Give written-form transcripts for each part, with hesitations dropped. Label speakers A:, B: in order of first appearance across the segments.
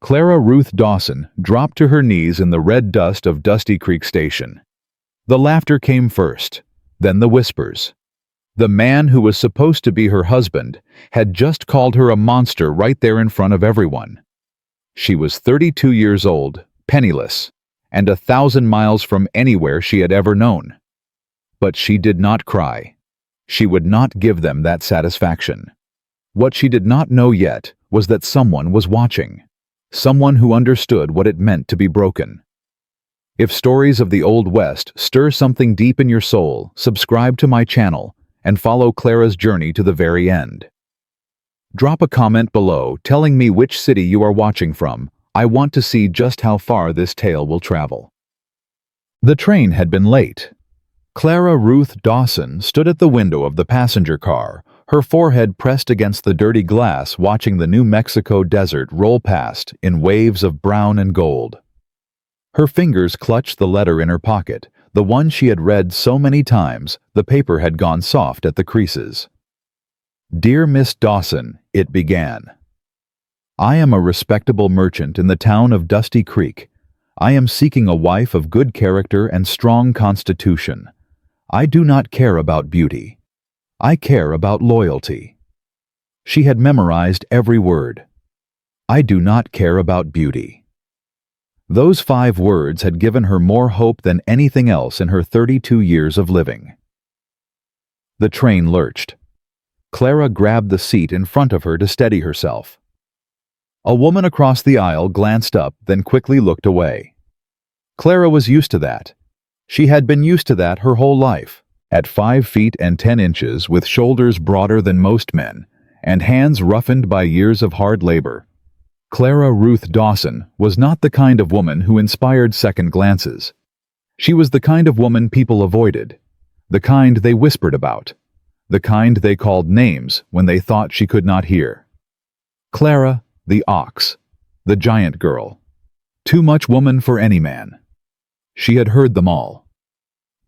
A: Clara Ruth Dawson dropped to her knees in the red dust of Dusty Creek Station. The laughter came first, then the whispers. The man who was supposed to be her husband had just called her a monster right there in front of everyone. She was 32 years old, penniless, and 1,000 miles from anywhere she had ever known. But she did not cry. She would not give them that satisfaction. What she did not know yet was that someone was watching. Someone who understood what it meant to be broken. If stories of the Old West stir something deep in your soul, subscribe to my channel and follow Clara's journey to the very end. Drop a comment below telling me which city you are watching from. I want to see just how far this tale will travel. The train had been late. Clara Ruth Dawson stood at the window of the passenger car, her forehead pressed against the dirty glass, watching the New Mexico desert roll past in waves of brown and gold. Her fingers clutched the letter in her pocket, the one she had read so many times the paper had gone soft at the creases. "Dear Miss Dawson," it began. "I am a respectable merchant in the town of Dusty Creek. I am seeking a wife of good character and strong constitution. I do not care about beauty. I care about loyalty." She had memorized every word. I do not care about beauty. Those 5 words had given her more hope than anything else in her 32 years of living. The train lurched. Clara grabbed the seat in front of her to steady herself. A woman across the aisle glanced up, then quickly looked away. Clara was used to that. She had been used to that her whole life. At 5 feet and 10 inches, with shoulders broader than most men, and hands roughened by years of hard labor, Clara Ruth Dawson was not the kind of woman who inspired second glances. She was the kind of woman people avoided, the kind they whispered about, the kind they called names when they thought she could not hear. Clara, the ox, the giant girl, too much woman for any man. She had heard them all.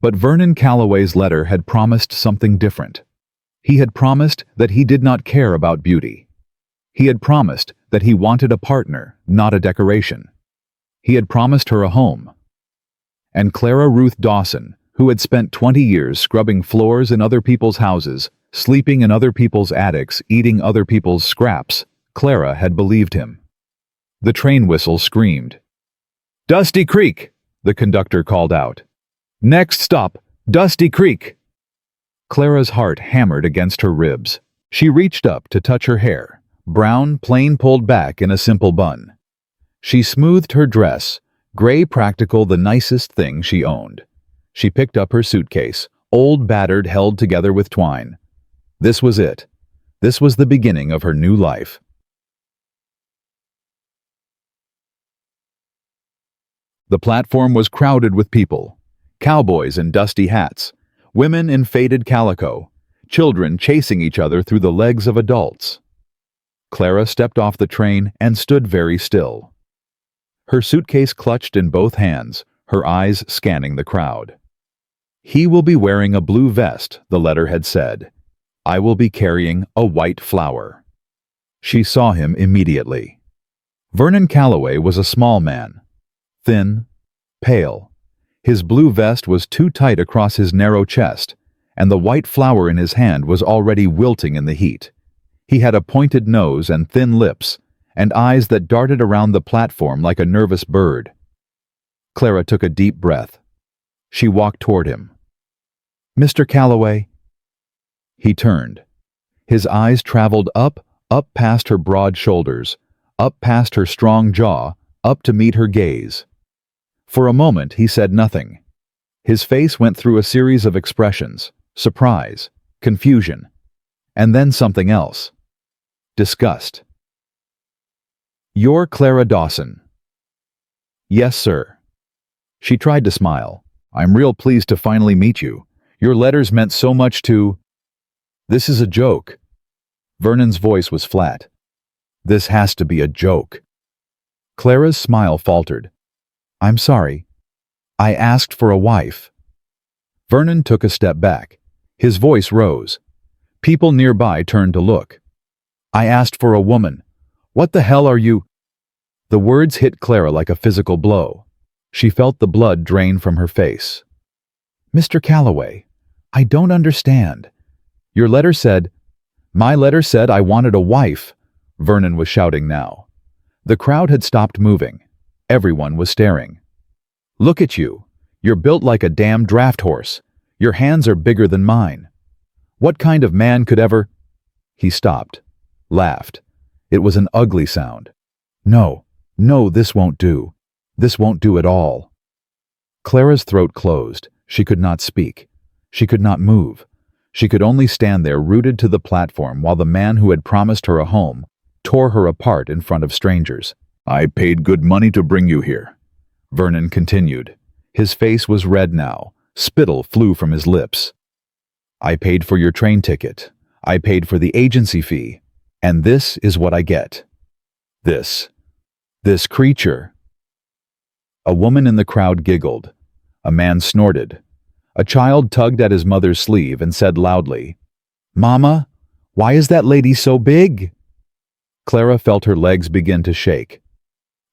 A: But Vernon Calloway's letter had promised something different. He had promised that he did not care about beauty. He had promised that he wanted a partner, not a decoration. He had promised her a home. And Clara Ruth Dawson, who had spent 20 years scrubbing floors in other people's houses, sleeping in other people's attics, eating other people's scraps, Clara had believed him. The train whistle screamed. "Dusty Creek!" the conductor called out. "Next stop, Dusty Creek!" Clara's heart hammered against her ribs. She reached up to touch her hair, brown, plain pulled back in a simple bun. She smoothed her dress, gray practical, the nicest thing she owned. She picked up her suitcase, old, battered, held together with twine. This was it. This was the beginning of her new life. The platform was crowded with people. Cowboys in dusty hats, women in faded calico, children chasing each other through the legs of adults. Clara stepped off the train and stood very still. Her suitcase clutched in both hands, her eyes scanning the crowd. "He will be wearing a blue vest," the letter had said. "I will be carrying a white flower." She saw him immediately. Vernon Calloway was a small man, thin, pale. His blue vest was too tight across his narrow chest, and the white flower in his hand was already wilting in the heat. He had a pointed nose and thin lips, and eyes that darted around the platform like a nervous bird. Clara took a deep breath. She walked toward him. "Mr. Calloway." He turned. His eyes traveled up past her broad shoulders, up past her strong jaw, up to meet her gaze. For a moment he said nothing. His face went through a series of expressions: surprise, confusion, and then something else. Disgust. "You're Clara Dawson." "Yes, sir." She tried to smile. "I'm real pleased to finally meet you. Your letters meant so much to—" "This is a joke." Vernon's voice was flat. "This has to be a joke." Clara's smile faltered. "I'm sorry. I asked for a wife." Vernon took a step back. His voice rose. People nearby turned to look. "I asked for a woman. What the hell are you—" The words hit Clara like a physical blow. She felt the blood drain from her face. "Mr. Calloway, I don't understand. Your letter said—" "My letter said I wanted a wife," Vernon was shouting now. The crowd had stopped moving. Everyone was staring. "Look at you. You're built like a damn draft horse. Your hands are bigger than mine. What kind of man could ever—" He stopped, laughed. It was an ugly sound. "No, no, this won't do. This won't do at all." Clara's throat closed. She could not speak. She could not move. She could only stand there rooted to the platform while the man who had promised her a home tore her apart in front of strangers. "I paid good money to bring you here," Vernon continued. His face was red now. Spittle flew from his lips. "I paid for your train ticket. I paid for the agency fee. And this is what I get. This creature." A woman in the crowd giggled. A man snorted. A child tugged at his mother's sleeve and said loudly, "Mama, why is that lady so big?" Clara felt her legs begin to shake.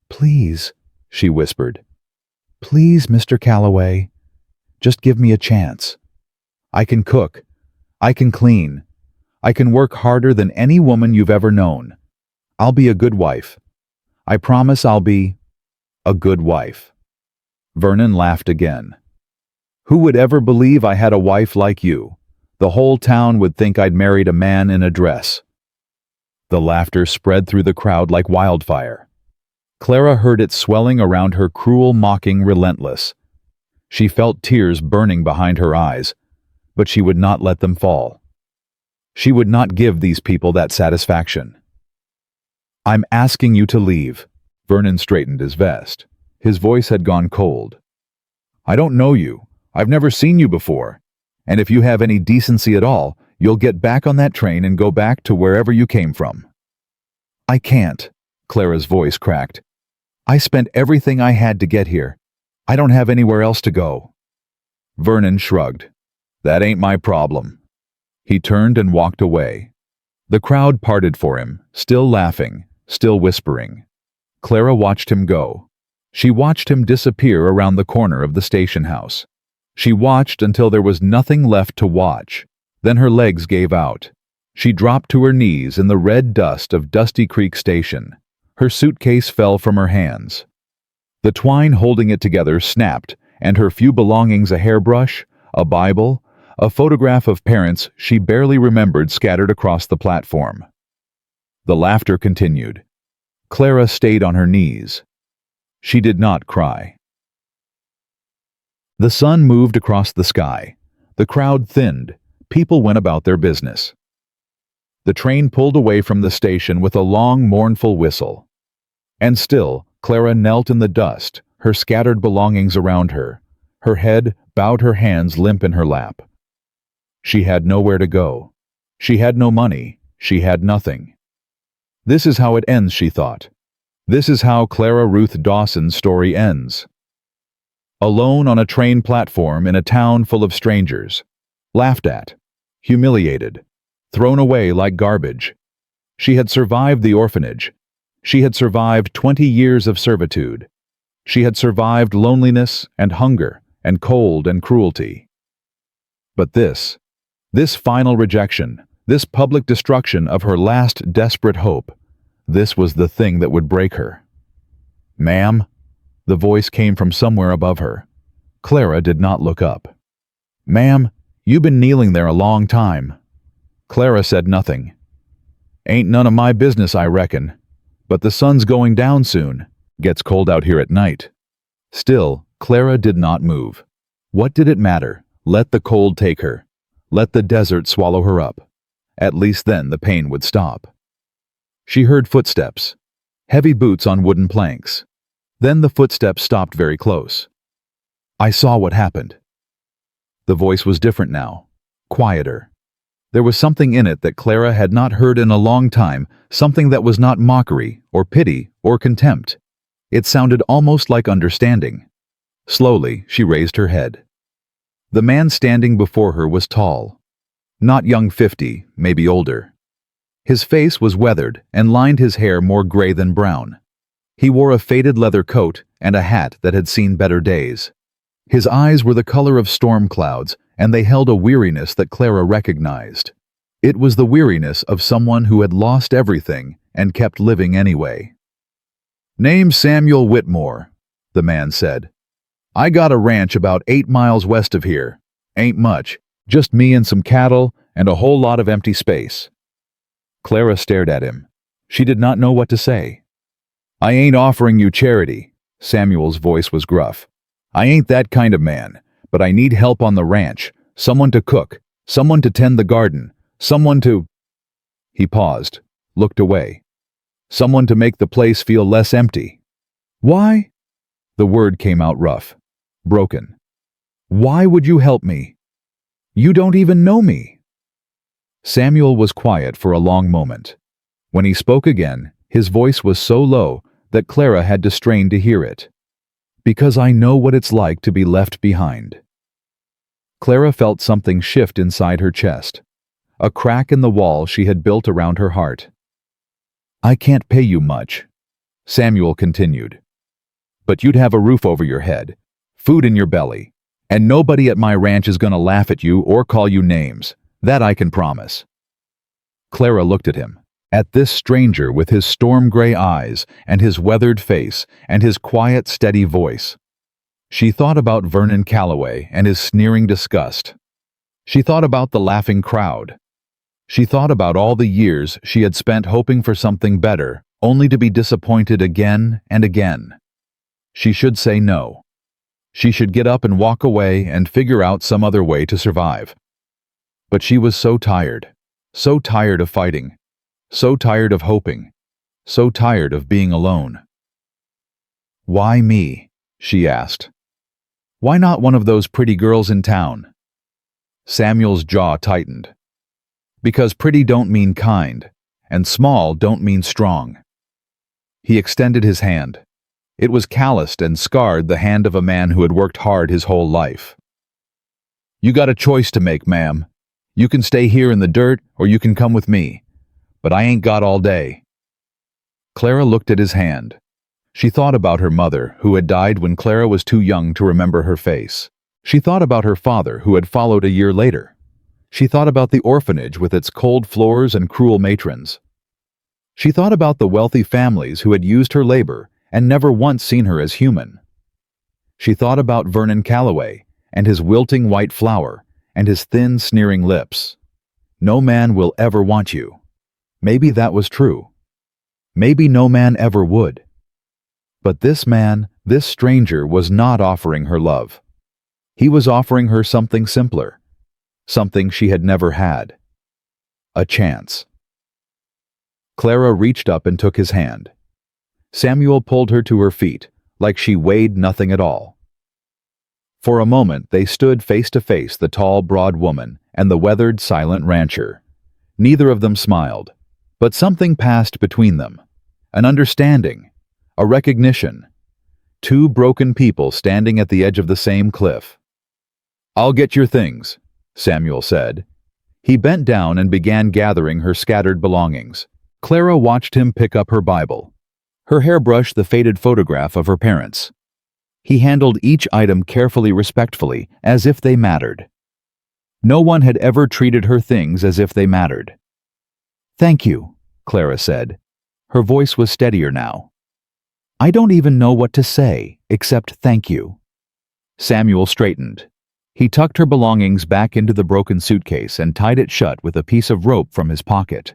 A: "Please," she whispered. "Please, Mr. Calloway. Just give me a chance. I can cook. I can clean. I can work harder than any woman you've ever known. I'll be a good wife. I promise I'll be a good wife." Vernon laughed again. "Who would ever believe I had a wife like you? The whole town would think I'd married a man in a dress." The laughter spread through the crowd like wildfire. Clara heard it swelling around her, cruel, mocking, relentless. She felt tears burning behind her eyes, but she would not let them fall. She would not give these people that satisfaction. "I'm asking you to leave." Vernon straightened his vest. His voice had gone cold. "I don't know you. I've never seen you before. And if you have any decency at all, you'll get back on that train and go back to wherever you came from." "I can't," Clara's voice cracked. "I spent everything I had to get here. I don't have anywhere else to go." Vernon shrugged. "That ain't my problem." He turned and walked away. The crowd parted for him, still laughing, still whispering. Clara watched him go. She watched him disappear around the corner of the station house. She watched until there was nothing left to watch. Then her legs gave out. She dropped to her knees in the red dust of Dusty Creek Station. Her suitcase fell from her hands. The twine holding it together snapped, and her few belongings, a hairbrush, a Bible, a photograph of parents she barely remembered, scattered across the platform. The laughter continued. Clara stayed on her knees. She did not cry. The sun moved across the sky. The crowd thinned. People went about their business. The train pulled away from the station with a long, mournful whistle. And still, Clara knelt in the dust, her scattered belongings around her. Her head bowed, her hands limp in her lap. She had nowhere to go. She had no money. She had nothing. This is how it ends, she thought. This is how Clara Ruth Dawson's story ends. Alone on a train platform in a town full of strangers. Laughed at. Humiliated. Thrown away like garbage. She had survived the orphanage. She had survived 20 years of servitude. She had survived loneliness and hunger and cold and cruelty. But this final rejection, this public destruction of her last desperate hope, this was the thing that would break her. "Ma'am?" The voice came from somewhere above her. Clara did not look up. "Ma'am, you've been kneeling there a long time." Clara said nothing. "Ain't none of my business, I reckon. But the sun's going down soon. Gets cold out here at night." Still, Clara did not move. What did it matter? Let the cold take her. Let the desert swallow her up. At least then the pain would stop. She heard footsteps. Heavy boots on wooden planks. Then the footsteps stopped very close. "I saw what happened." The voice was different now. Quieter. There was something in it that Clara had not heard in a long time, something that was not mockery, or pity, or contempt. It sounded almost like understanding. Slowly, she raised her head. The man standing before her was tall. Not young 50, maybe older. His face was weathered and lined his hair more gray than brown. He wore a faded leather coat and a hat that had seen better days. His eyes were the color of storm clouds, and they held a weariness that Clara recognized. It was the weariness of someone who had lost everything and kept living anyway. "Name's Samuel Whitmore," the man said. "I got a ranch about 8 miles west of here. Ain't much, just me and some cattle and a whole lot of empty space." Clara stared at him. She did not know what to say. "I ain't offering you charity," Samuel's voice was gruff. "I ain't that kind of man, but I need help on the ranch, someone to cook, someone to tend the garden, someone to—" He paused, looked away. "Someone to make the place feel less empty." "Why?" The word came out rough, broken. "Why would you help me? You don't even know me." Samuel was quiet for a long moment. When he spoke again, his voice was so low that Clara had to strain to hear it. "Because I know what it's like to be left behind." Clara felt something shift inside her chest, a crack in the wall she had built around her heart. "I can't pay you much," Samuel continued. "But you'd have a roof over your head, food in your belly, and nobody at my ranch is going to laugh at you or call you names. That I can promise." Clara looked at him, at this stranger with his storm-gray eyes and his weathered face and his quiet, steady voice. She thought about Vernon Calloway and his sneering disgust. She thought about the laughing crowd. She thought about all the years she had spent hoping for something better, only to be disappointed again and again. She should say no. She should get up and walk away and figure out some other way to survive. But she was so tired of fighting, so tired of hoping, so tired of being alone. "Why me?" she asked. "Why not one of those pretty girls in town?" Samuel's jaw tightened. "Because pretty don't mean kind, and small don't mean strong." He extended his hand. It was calloused and scarred, the hand of a man who had worked hard his whole life. "You got a choice to make, ma'am. You can stay here in the dirt, or you can come with me. But I ain't got all day." Clara looked at his hand. She thought about her mother, who had died when Clara was too young to remember her face. She thought about her father, who had followed a year later. She thought about the orphanage with its cold floors and cruel matrons. She thought about the wealthy families who had used her labor and never once seen her as human. She thought about Vernon Calloway and his wilting white flower and his thin, sneering lips. "No man will ever want you." Maybe that was true. Maybe no man ever would. But this man, this stranger, was not offering her love. He was offering her something simpler, something she had never had. A chance. Clara reached up and took his hand. Samuel pulled her to her feet, like she weighed nothing at all. For a moment they stood face to face, the tall, broad woman and the weathered, silent rancher. Neither of them smiled, but something passed between them. An understanding, a recognition. Two broken people standing at the edge of the same cliff. "I'll get your things," Samuel said. He bent down and began gathering her scattered belongings. Clara watched him pick up her Bible, her hairbrush, the faded photograph of her parents. He handled each item carefully, respectfully, as if they mattered. No one had ever treated her things as if they mattered. "Thank you," Clara said. Her voice was steadier now. "I don't even know what to say, except thank you." Samuel straightened. He tucked her belongings back into the broken suitcase and tied it shut with a piece of rope from his pocket.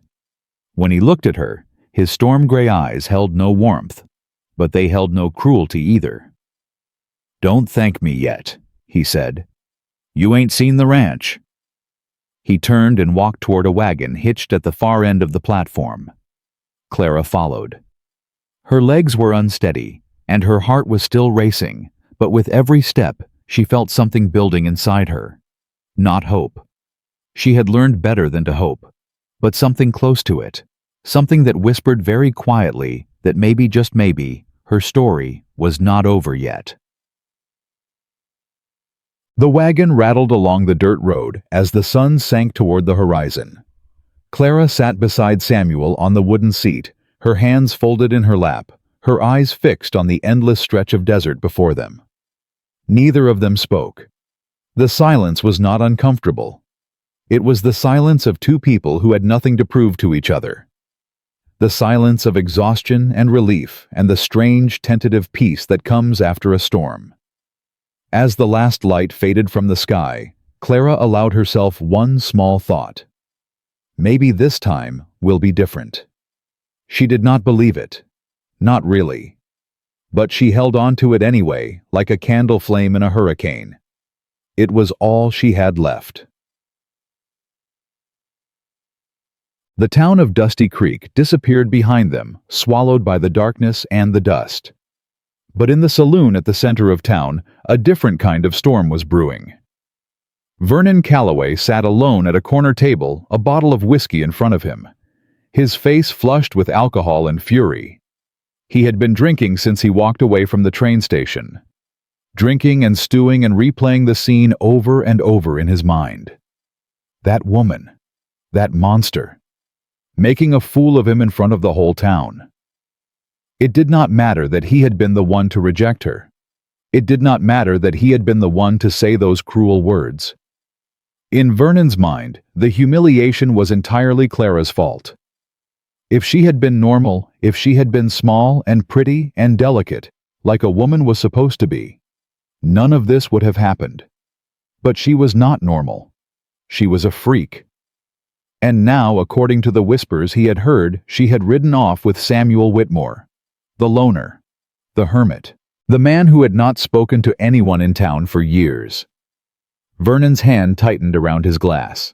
A: When he looked at her, his storm-gray eyes held no warmth, but they held no cruelty either. "Don't thank me yet," he said. "You ain't seen the ranch." He turned and walked toward a wagon hitched at the far end of the platform. Clara followed. Her legs were unsteady, and her heart was still racing, but with every step, she felt something building inside her. Not hope. She had learned better than to hope, but something close to it, something that whispered very quietly that maybe, just maybe, her story was not over yet. The wagon rattled along the dirt road as the sun sank toward the horizon. Clara sat beside Samuel on the wooden seat, her hands folded in her lap, her eyes fixed on the endless stretch of desert before them. Neither of them spoke. The silence was not uncomfortable. It was the silence of two people who had nothing to prove to each other. The silence of exhaustion and relief and the strange, tentative peace that comes after a storm. As the last light faded from the sky, Clara allowed herself one small thought. Maybe this time will be different. She did not believe it. Not really. But she held on to it anyway, like a candle flame in a hurricane. It was all she had left. The town of Dusty Creek disappeared behind them, swallowed by the darkness and the dust. But in the saloon at the center of town, a different kind of storm was brewing. Vernon Calloway sat alone at a corner table, a bottle of whiskey in front of him, his face flushed with alcohol and fury. He had been drinking since he walked away from the train station. Drinking and stewing and replaying the scene over and over in his mind. That woman. That monster. Making a fool of him in front of the whole town. It did not matter that he had been the one to reject her. It did not matter that he had been the one to say those cruel words. In Vernon's mind, the humiliation was entirely Clara's fault. If she had been normal, if she had been small and pretty and delicate, like a woman was supposed to be, none of this would have happened. But she was not normal. She was a freak. And now, according to the whispers he had heard, she had ridden off with Samuel Whitmore, the loner, the hermit, the man who had not spoken to anyone in town for years. Vernon's hand tightened around his glass.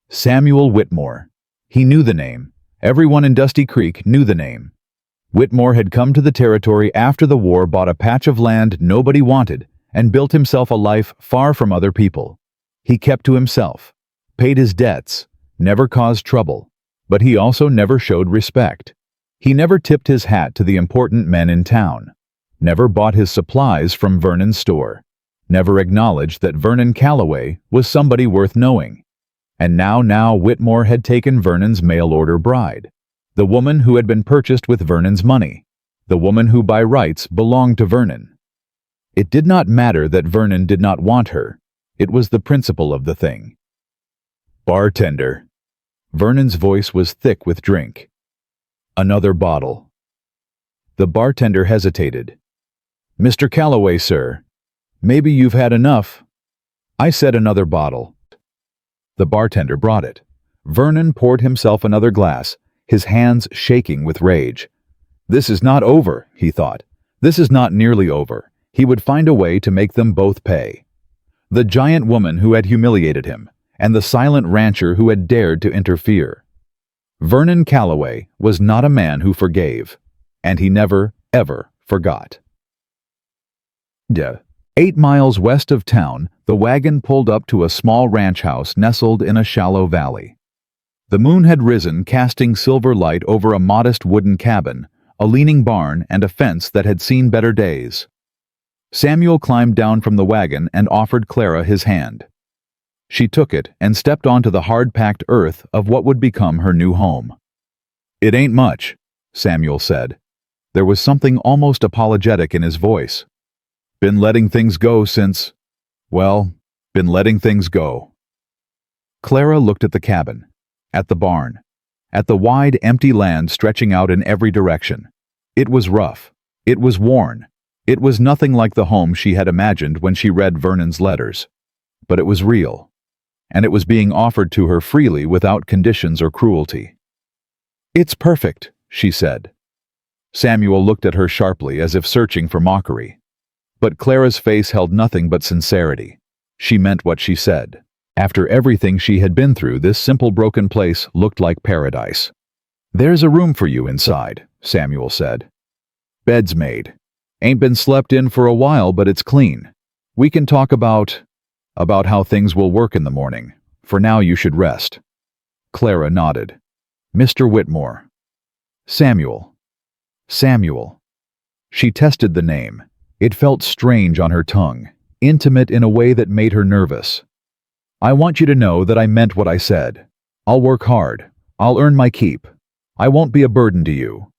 A: Samuel Whitmore. He knew the name. Everyone in Dusty Creek knew the name. Whitmore had come to the territory after the war, bought a patch of land nobody wanted, and built himself a life far from other people. He kept to himself, paid his debts, never caused trouble, but he also never showed respect. He never tipped his hat to the important men in town, never bought his supplies from Vernon's store, never acknowledged that Vernon Calloway was somebody worth knowing. And now Whitmore had taken Vernon's mail-order bride, the woman who had been purchased with Vernon's money, the woman who by rights belonged to Vernon. It did not matter that Vernon did not want her. It was the principle of the thing. Bartender. Vernon's voice was thick with drink. Another bottle. The bartender hesitated. Mr. Calloway, sir. Maybe you've had enough. I said another bottle. The bartender brought it. Vernon poured himself another glass, his hands shaking with rage. This is not over, he thought. This is not nearly over. He would find a way to make them both pay. The giant woman who had humiliated him, and the silent rancher who had dared to interfere. Vernon Calloway was not a man who forgave, and he never, ever forgot. 8 miles west of town, the wagon pulled up to a small ranch house nestled in a shallow valley. The moon had risen, casting silver light over a modest wooden cabin, a leaning barn, and a fence that had seen better days. Samuel climbed down from the wagon and offered Clara his hand. She took it and stepped onto the hard-packed earth of what would become her new home. It ain't much, Samuel said. There was something almost apologetic in his voice. Been letting things go since, been letting things go. Clara looked at the cabin, at the barn, at the wide, empty land stretching out in every direction. It was rough. It was worn. It was nothing like the home she had imagined when she read Vernon's letters. But it was real, and it was being offered to her freely without conditions or cruelty. It's perfect, she said. Samuel looked at her sharply as if searching for mockery. But Clara's face held nothing but sincerity. She meant what she said. After everything she had been through, this simple broken place looked like paradise. There's a room for you inside, Samuel said. Bed's made. Ain't been slept in for a while, but it's clean. We can talk about how things will work in the morning. For now you should rest. Clara nodded. Mr. Whitmore. Samuel. Samuel. She tested the name. It felt strange on her tongue, intimate in a way that made her nervous. I want you to know that I meant what I said. I'll work hard. I'll earn my keep. I won't be a burden to you.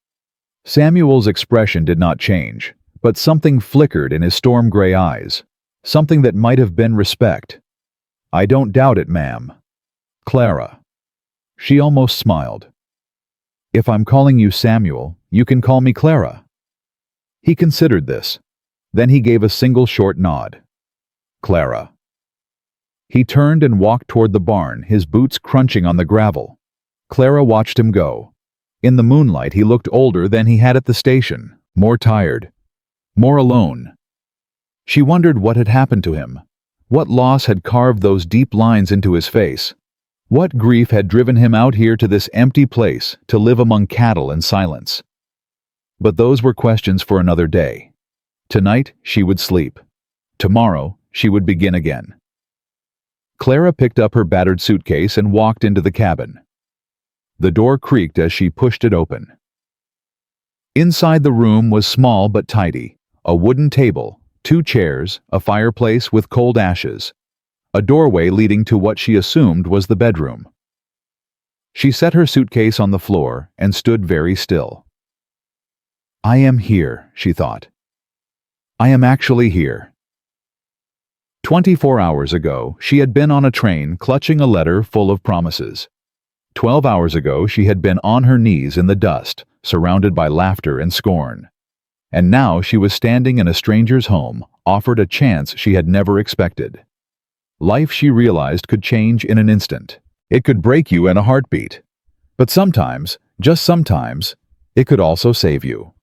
A: Samuel's expression did not change, but something flickered in his storm-gray eyes, something that might have been respect. "I don't doubt it, ma'am." "Clara." She almost smiled. "If I'm calling you Samuel, you can call me Clara." He considered this. Then he gave a single short nod. "Clara." He turned and walked toward the barn, his boots crunching on the gravel. Clara watched him go. In the moonlight, he looked older than he had at the station, more tired, more alone. She wondered what had happened to him. What loss had carved those deep lines into his face? What grief had driven him out here to this empty place to live among cattle and silence? But those were questions for another day. Tonight, she would sleep. Tomorrow, she would begin again. Clara picked up her battered suitcase and walked into the cabin. The door creaked as she pushed it open. Inside the room was small but tidy. A wooden table, 2 chairs, a fireplace with cold ashes, a doorway leading to what she assumed was the bedroom. She set her suitcase on the floor and stood very still. "I am here," she thought. "I am actually here." 24 hours ago, she had been on a train clutching a letter full of promises. 12 hours ago, she had been on her knees in the dust, surrounded by laughter and scorn. And now she was standing in a stranger's home, offered a chance she had never expected. Life, she realized, could change in an instant. It could break you in a heartbeat. But sometimes, just sometimes, it could also save you.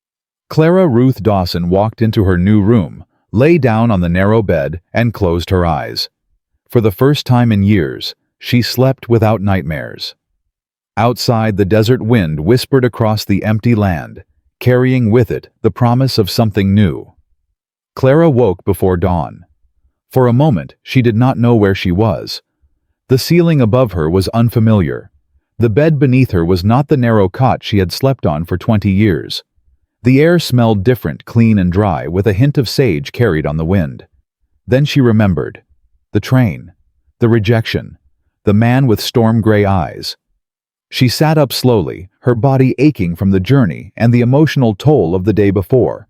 A: Clara Ruth Dawson walked into her new room, lay down on the narrow bed, and closed her eyes. For the first time in years, she slept without nightmares. Outside, the desert wind whispered across the empty land, carrying with it the promise of something new. Clara woke before dawn. For a moment, she did not know where she was. The ceiling above her was unfamiliar. The bed beneath her was not the narrow cot she had slept on for 20 years. The air smelled different, clean and dry, with a hint of sage carried on the wind. Then she remembered. The train. The rejection. The man with storm-gray eyes. She sat up slowly, her body aching from the journey and the emotional toll of the day before.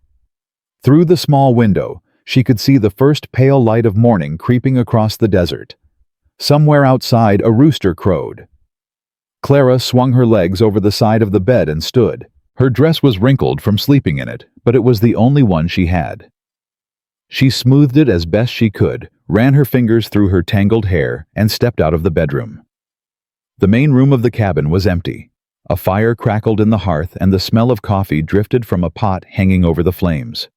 A: Through the small window, she could see the first pale light of morning creeping across the desert. Somewhere outside, a rooster crowed. Clara swung her legs over the side of the bed and stood. Her dress was wrinkled from sleeping in it, but it was the only one she had. She smoothed it as best she could, ran her fingers through her tangled hair, and stepped out of the bedroom. The main room of the cabin was empty. A fire crackled in the hearth and the smell of coffee drifted from a pot hanging over the flames.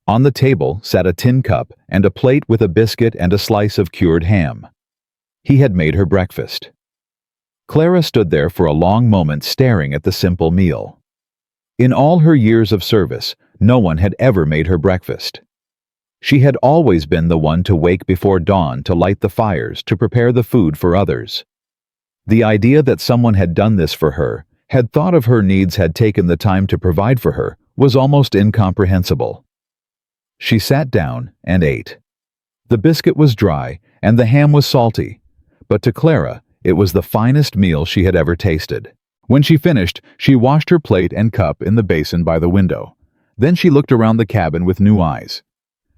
A: On the table sat a tin cup and a plate with a biscuit and a slice of cured ham. He had made her breakfast. Clara stood there for a long moment staring at the simple meal. In all her years of service, no one had ever made her breakfast. She had always been the one to wake before dawn to light the fires, to prepare the food for others. The idea that someone had done this for her, had thought of her needs, had taken the time to provide for her, was almost incomprehensible. She sat down and ate. The biscuit was dry and the ham was salty, but to Clara, it was the finest meal she had ever tasted. When she finished, she washed her plate and cup in the basin by the window. Then she looked around the cabin with new eyes.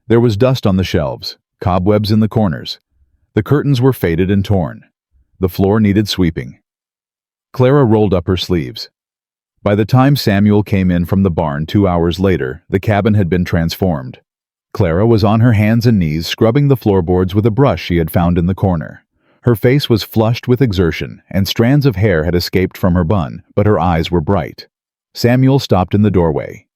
A: There was dust on the shelves, cobwebs in the corners. The curtains were faded and torn. The floor needed sweeping. Clara rolled up her sleeves. By the time Samuel came in from the barn 2 hours later, the cabin had been transformed. Clara was on her hands and knees scrubbing the floorboards with a brush she had found in the corner. Her face was flushed with exertion, and strands of hair had escaped from her bun, but her eyes were bright. Samuel stopped in the doorway.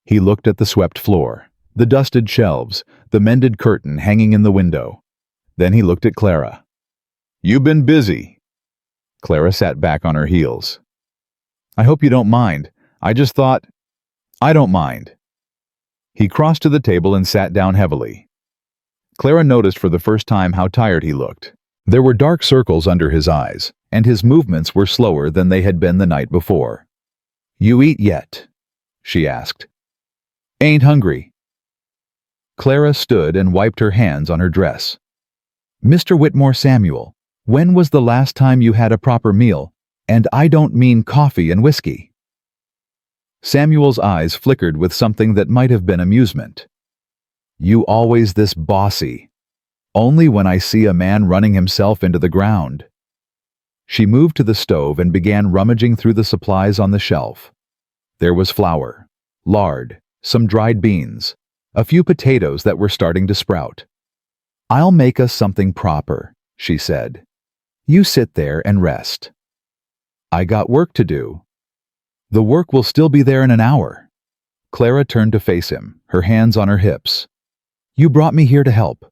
A: He looked at the swept floor, the dusted shelves, the mended curtain hanging in the window. Then he looked at Clara. "You've been busy." Clara sat back on her heels. "I hope you don't mind. I just thought—" "I don't mind." He crossed to the table and sat down heavily. Clara noticed for the first time how tired he looked. There were dark circles under his eyes, and his movements were slower than they had been the night before. "You eat yet?" she asked. "Ain't hungry." Clara stood and wiped her hands on her dress. "Mr. Whitmore Samuel, when was the last time you had a proper meal? And I don't mean coffee and whiskey." Samuel's eyes flickered with something that might have been amusement. You always this bossy. Only when I see a man running himself into the ground. She moved to the stove and began rummaging through the supplies on the shelf. There was flour, lard, some dried beans, a few potatoes that were starting to sprout. I'll make us something proper, she said. You sit there and rest. I got work to do. The work will still be there in an hour. Clara turned to face him, her hands on her hips. You brought me here to help,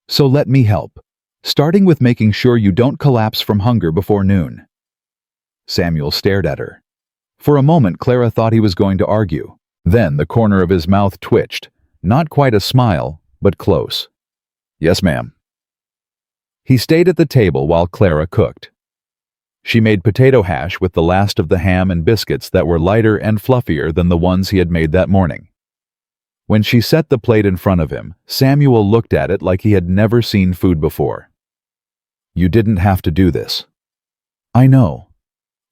A: so let me help, starting with making sure you don't collapse from hunger before noon. Samuel stared at her. For a moment, Clara thought he was going to argue. Then the corner of his mouth twitched, not quite a smile, but close. Yes, ma'am. He stayed at the table while Clara cooked. She made potato hash with the last of the ham and biscuits that were lighter and fluffier than the ones he had made that morning. When she set the plate in front of him, Samuel looked at it like he had never seen food before. You didn't have to do this. I know.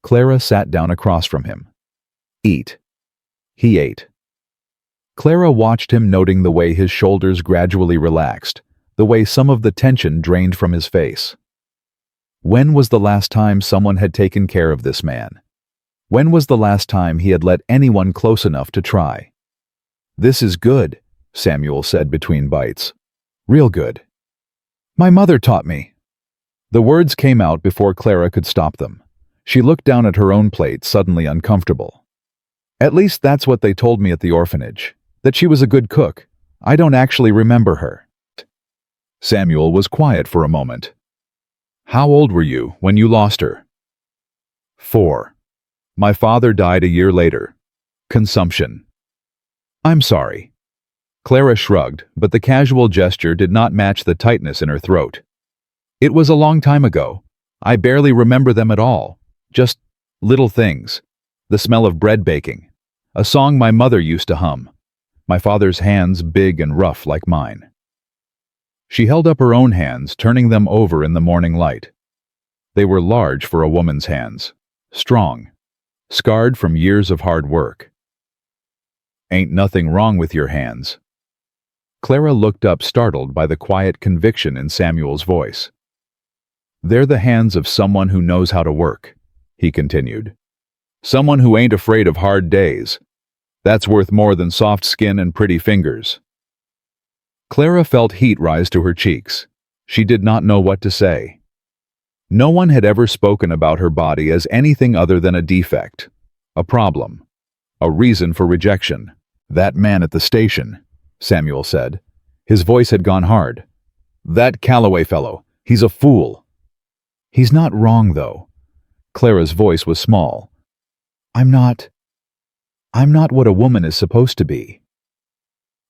A: Clara sat down across from him. Eat. He ate. Clara watched him, noting the way his shoulders gradually relaxed, the way some of the tension drained from his face. When was the last time someone had taken care of this man? When was the last time he had let anyone close enough to try? This is good, Samuel said between bites. Real good. My mother taught me. The words came out before Clara could stop them. She looked down at her own plate, suddenly uncomfortable. At least that's what they told me at the orphanage, that she was a good cook. I don't actually remember her. Samuel was quiet for a moment. How old were you when you lost her? 4. My father died a year later. Consumption. I'm sorry. Clara shrugged, but the casual gesture did not match the tightness in her throat. It was a long time ago. I barely remember them at all. Just little things. The smell of bread baking. A song my mother used to hum. My father's hands big and rough like mine. She held up her own hands, turning them over in the morning light. They were large for a woman's hands, strong, scarred from years of hard work. Ain't nothing wrong with your hands. Clara looked up, startled by the quiet conviction in Samuel's voice. They're the hands of someone who knows how to work, he continued. Someone who ain't afraid of hard days. That's worth more than soft skin and pretty fingers. Clara felt heat rise to her cheeks. She did not know what to say. No one had ever spoken about her body as anything other than a defect, a problem, a reason for rejection. That man at the station, Samuel said. His voice had gone hard. That Calloway fellow, he's a fool. He's not wrong, though. Clara's voice was small. I'm not what a woman is supposed to be.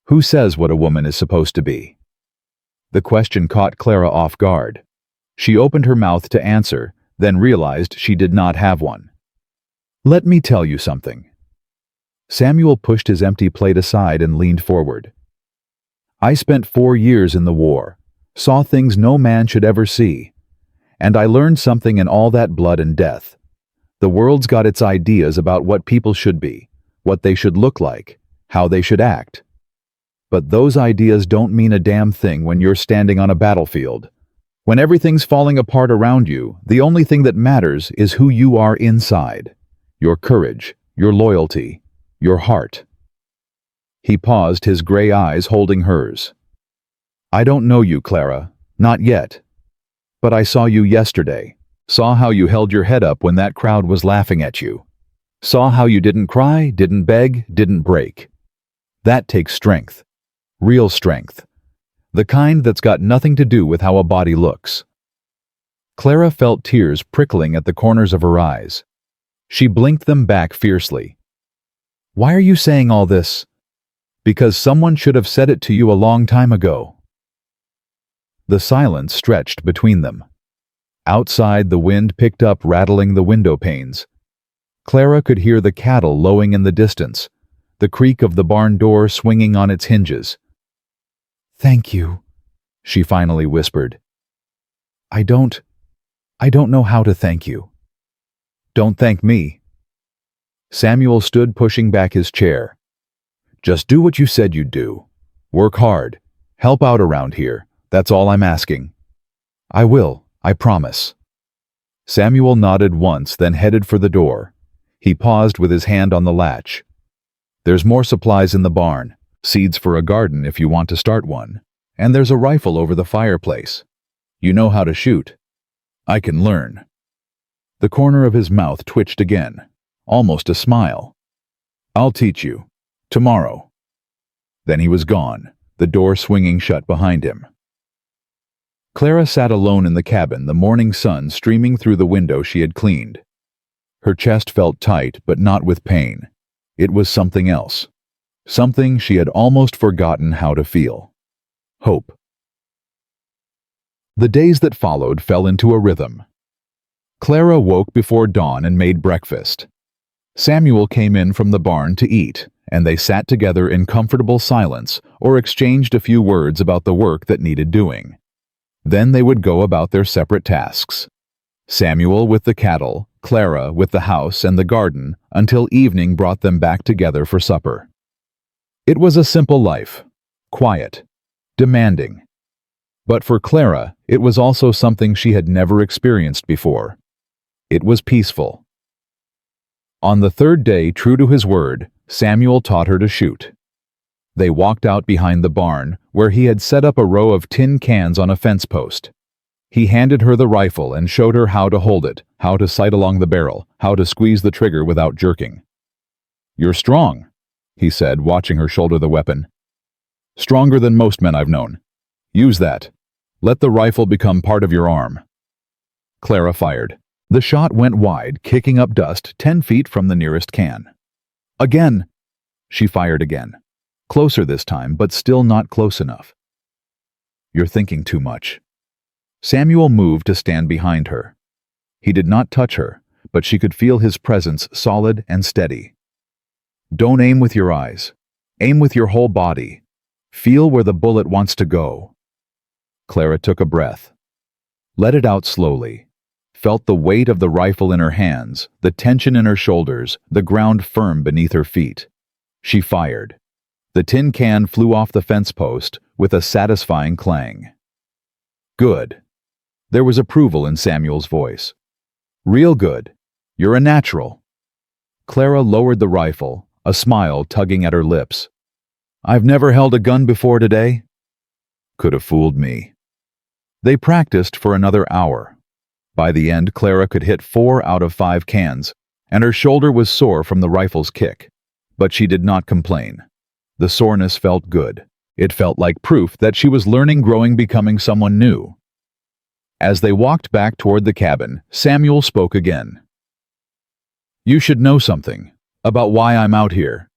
A: Who says what a woman is supposed to be? The question caught Clara off guard. She opened her mouth to answer, then realized she did not have one. Let me tell you something. Samuel pushed his empty plate aside and leaned forward. I spent 4 years in the war, saw things no man should ever see, and I learned something in all that blood and death. The world's got its ideas about what people should be, what they should look like, how they should act. But those ideas don't mean a damn thing when you're standing on a battlefield. When everything's falling apart around you, the only thing that matters is who you are inside. Your courage, your loyalty, your heart. He paused, his gray eyes holding hers. I don't know you, Clara, not yet. But I saw you yesterday, saw how you held your head up when that crowd was laughing at you. Saw how you didn't cry, didn't beg, didn't break. That takes strength. Real strength. The kind that's got nothing to do with how a body looks. Clara felt tears prickling at the corners of her eyes. She blinked them back fiercely. Why are you saying all this? Because someone should have said it to you a long time ago. The silence stretched between them. Outside, the wind picked up, rattling the window panes. Clara could hear the cattle lowing in the distance, the creak of the barn door swinging on its hinges. Thank you, she finally whispered. I don't know how to thank you. Don't thank me. Samuel stood pushing back his chair. Just do what you said you'd do. Work hard. Help out around here. That's all I'm asking. I will, I promise. Samuel nodded once, then headed for the door. He paused with his hand on the latch. There's more supplies in the barn, seeds for a garden if you want to start one, and there's a rifle over the fireplace. You know how to shoot. I can learn. The corner of his mouth twitched again, almost a smile. I'll teach you. Tomorrow. Then he was gone, the door swinging shut behind him. Clara sat alone in the cabin, the morning sun streaming through the window she had cleaned. Her chest felt tight, but not with pain. It was something else. Something she had almost forgotten how to feel. Hope. The days that followed fell into a rhythm. Clara woke before dawn and made breakfast. Samuel came in from the barn to eat, and they sat together in comfortable silence or exchanged a few words about the work that needed doing. Then they would go about their separate tasks. Samuel with the cattle, Clara with the house and the garden, until evening brought them back together for supper. It was a simple life, quiet, demanding. But for Clara, it was also something she had never experienced before. It was peaceful. On the third day, true to his word, Samuel taught her to shoot. They walked out behind the barn, where he had set up a row of tin cans on a fence post. He handed her the rifle and showed her how to hold it, how to sight along the barrel, how to squeeze the trigger without jerking. You're strong, he said, watching her shoulder the weapon. Stronger than most men I've known. Use that. Let the rifle become part of your arm. Clara fired. The shot went wide, kicking up dust 10 feet from the nearest can. Again! She fired again. Closer this time, but still not close enough. You're thinking too much. Samuel moved to stand behind her. He did not touch her, but she could feel his presence solid and steady. Don't aim with your eyes. Aim with your whole body. Feel where the bullet wants to go. Clara took a breath. Let it out slowly. Felt the weight of the rifle in her hands, the tension in her shoulders, the ground firm beneath her feet. She fired. The tin can flew off the fence post with a satisfying clang. Good. There was approval in Samuel's voice. Real good. You're a natural. Clara lowered the rifle, a smile tugging at her lips. I've never held a gun before today. Could have fooled me. They practiced for another hour. By the end, Clara could hit 4 out of 5 cans, and her shoulder was sore from the rifle's kick. But she did not complain. The soreness felt good. It felt like proof that she was learning, growing, becoming someone new. As they walked back toward the cabin, Samuel spoke again. You should know something about why I'm out here.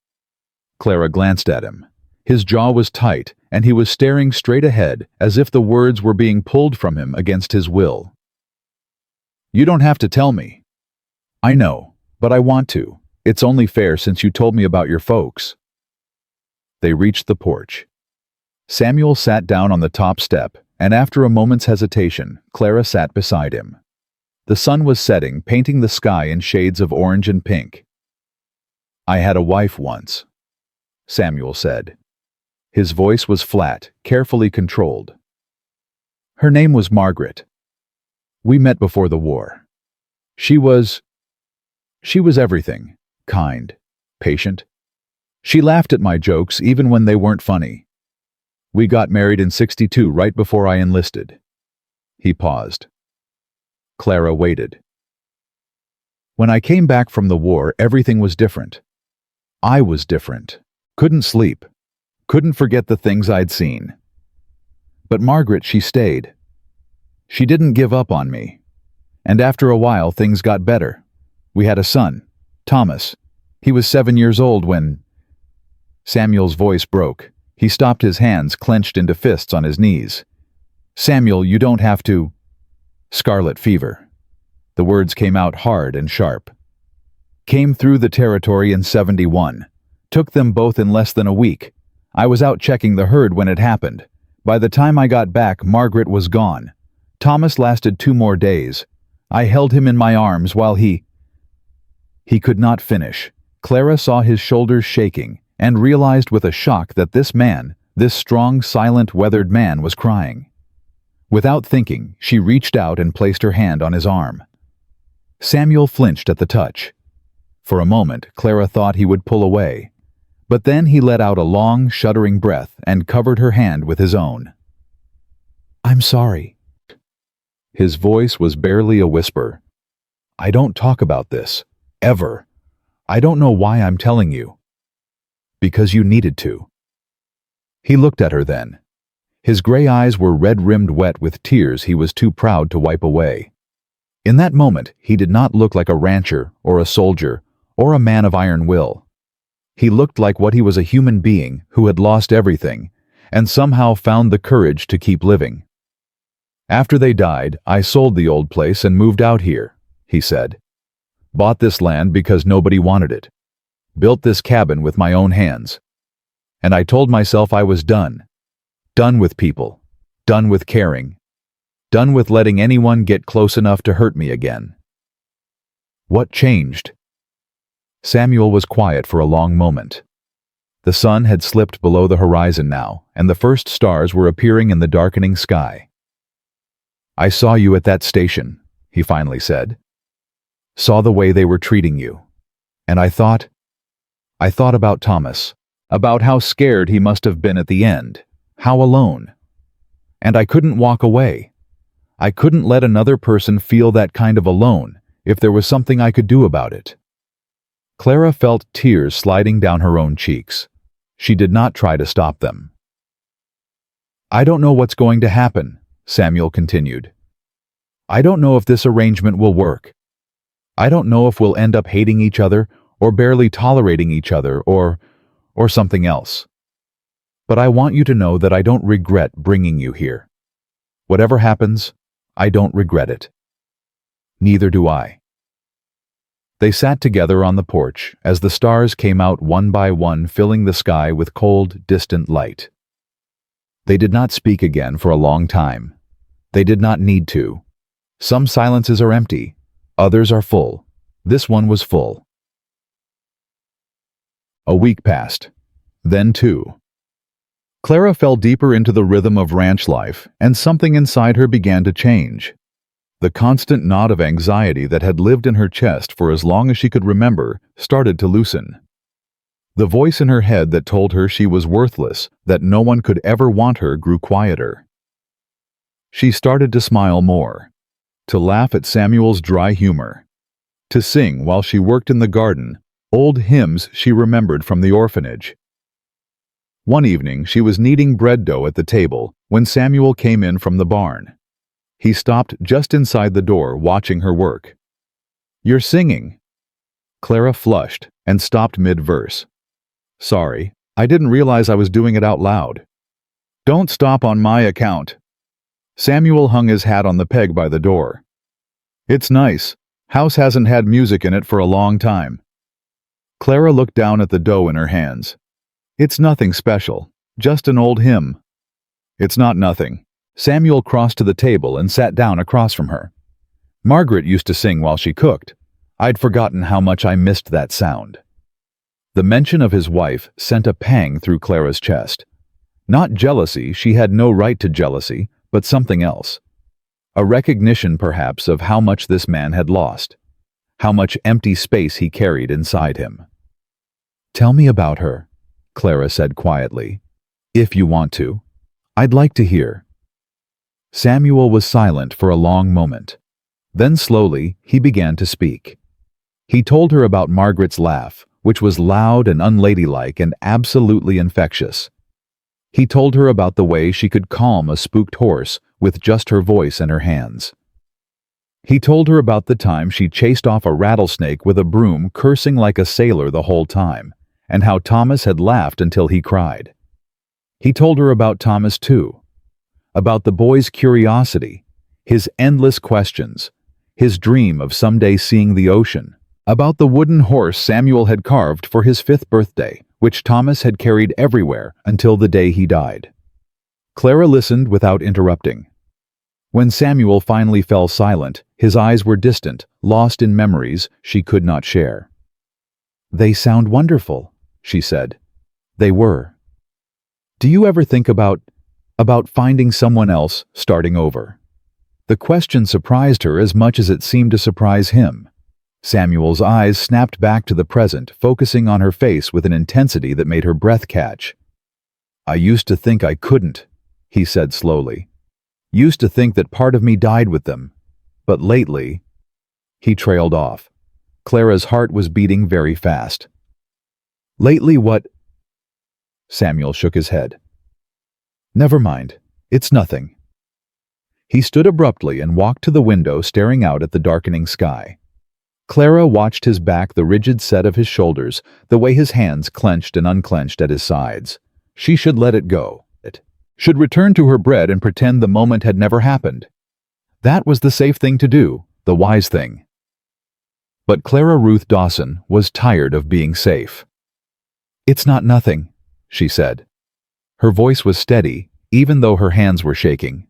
A: Clara glanced at him. His jaw was tight, and he was staring straight ahead as if the words were being pulled from him against his will. You don't have to tell me. I know, but I want to. It's only fair since you told me about your folks. They reached the porch. Samuel sat down on the top step, and after a moment's hesitation, Clara sat beside him. The sun was setting, painting the sky in shades of orange and pink. I had a wife once, Samuel said. His voice was flat, carefully controlled. Her name was Margaret. We met before the war. She was everything. Kind, patient. She laughed at my jokes even when they weren't funny. We got married in '62, right before I enlisted. He paused. Clara waited. When I came back from the war, everything was different. I was different. Couldn't sleep. Couldn't forget the things I'd seen. But Margaret, she stayed. She didn't give up on me. And after a while, things got better. We had a son, Thomas. He was 7 years old when... Samuel's voice broke. He stopped, his hands clenched into fists on his knees. Samuel, you don't have to... Scarlet fever. The words came out hard and sharp. Came through the territory in '71. Took them both in less than a week. I was out checking the herd when it happened. By the time I got back, Margaret was gone. Thomas lasted 2 more days. I held him in my arms while he could not finish. Clara saw his shoulders shaking and realized with a shock that this man, this strong, silent, weathered man, was crying. Without thinking, she reached out and placed her hand on his arm. Samuel flinched at the touch. For a moment, Clara thought he would pull away, but then he let out a long, shuddering breath and covered her hand with his own. "I'm sorry." His voice was barely a whisper. "I don't talk about this. Ever. I don't know why I'm telling you." "Because you needed to." He looked at her then. His gray eyes were red-rimmed wet with tears he was too proud to wipe away. In that moment, he did not look like a rancher or a soldier or a man of iron will. He looked like what he was, a human being who had lost everything and somehow found the courage to keep living. "After they died, I sold the old place and moved out here," he said. "Bought this land because nobody wanted it. Built this cabin with my own hands. And I told myself I was done. Done with people. Done with caring. Done with letting anyone get close enough to hurt me again." "What changed?" Samuel was quiet for a long moment. The sun had slipped below the horizon now, and the first stars were appearing in the darkening sky. "I saw you at that station," he finally said. "Saw the way they were treating you. And I thought about Thomas, about how scared he must have been at the end, how alone. And I couldn't walk away. I couldn't let another person feel that kind of alone if there was something I could do about it." Clara felt tears sliding down her own cheeks. She did not try to stop them. "I don't know what's going to happen," Samuel continued. "I don't know if this arrangement will work. I don't know if we'll end up hating each other or barely tolerating each other or something else. But I want you to know that I don't regret bringing you here. Whatever happens, I don't regret it." "Neither do I." They sat together on the porch as the stars came out one by one, filling the sky with cold, distant light. They did not speak again for a long time. They did not need to. Some silences are empty, others are full. This one was full. A week passed. Then two. Clara fell deeper into the rhythm of ranch life, and something inside her began to change. The constant knot of anxiety that had lived in her chest for as long as she could remember started to loosen. The voice in her head that told her she was worthless, that no one could ever want her, grew quieter. She started to smile more, to laugh at Samuel's dry humor, to sing while she worked in the garden, old hymns she remembered from the orphanage. One evening, she was kneading bread dough at the table when Samuel came in from the barn. He stopped just inside the door, watching her work. "You're singing." Clara flushed and stopped mid-verse. "Sorry, I didn't realize I was doing it out loud." "Don't stop on my account." Samuel hung his hat on the peg by the door. "It's nice. House hasn't had music in it for a long time." Clara looked down at the dough in her hands. "It's nothing special, just an old hymn." "It's not nothing." Samuel crossed to the table and sat down across from her. "Margaret used to sing while she cooked. I'd forgotten how much I missed that sound." The mention of his wife sent a pang through Clara's chest. Not jealousy, she had no right to jealousy, but something else. A recognition, perhaps, of how much this man had lost, how much empty space he carried inside him. "Tell me about her," Clara said quietly. "If you want to. I'd like to hear." Samuel was silent for a long moment. Then slowly, he began to speak. He told her about Margaret's laugh, which was loud and unladylike and absolutely infectious. He told her about the way she could calm a spooked horse with just her voice and her hands. He told her about the time she chased off a rattlesnake with a broom, cursing like a sailor the whole time, and how Thomas had laughed until he cried. He told her about Thomas too, about the boy's curiosity, his endless questions, his dream of someday seeing the ocean, about the wooden horse Samuel had carved for his 5th birthday, which Thomas had carried everywhere until the day he died. Clara listened without interrupting. When Samuel finally fell silent, his eyes were distant, lost in memories she could not share. They sound wonderful, she said. They were. Do you ever think about finding someone else, starting over? The question surprised her as much as it seemed to surprise him. Samuel's eyes snapped back to the present, focusing on her face with an intensity that made her breath catch. I used to think I couldn't, he said slowly. Used to think that part of me died with them. But lately... He trailed off. Clara's heart was beating very fast. Lately what? Samuel shook his head. Never mind. It's nothing. He stood abruptly and walked to the window, staring out at the darkening sky. Clara watched his back, the rigid set of his shoulders, the way his hands clenched and unclenched at his sides. She should let it go. Should return to her bread and pretend the moment had never happened. That was the safe thing to do, the wise thing. But Clara Ruth Dawson was tired of being safe. It's not nothing, she said. Her voice was steady, even though her hands were shaking.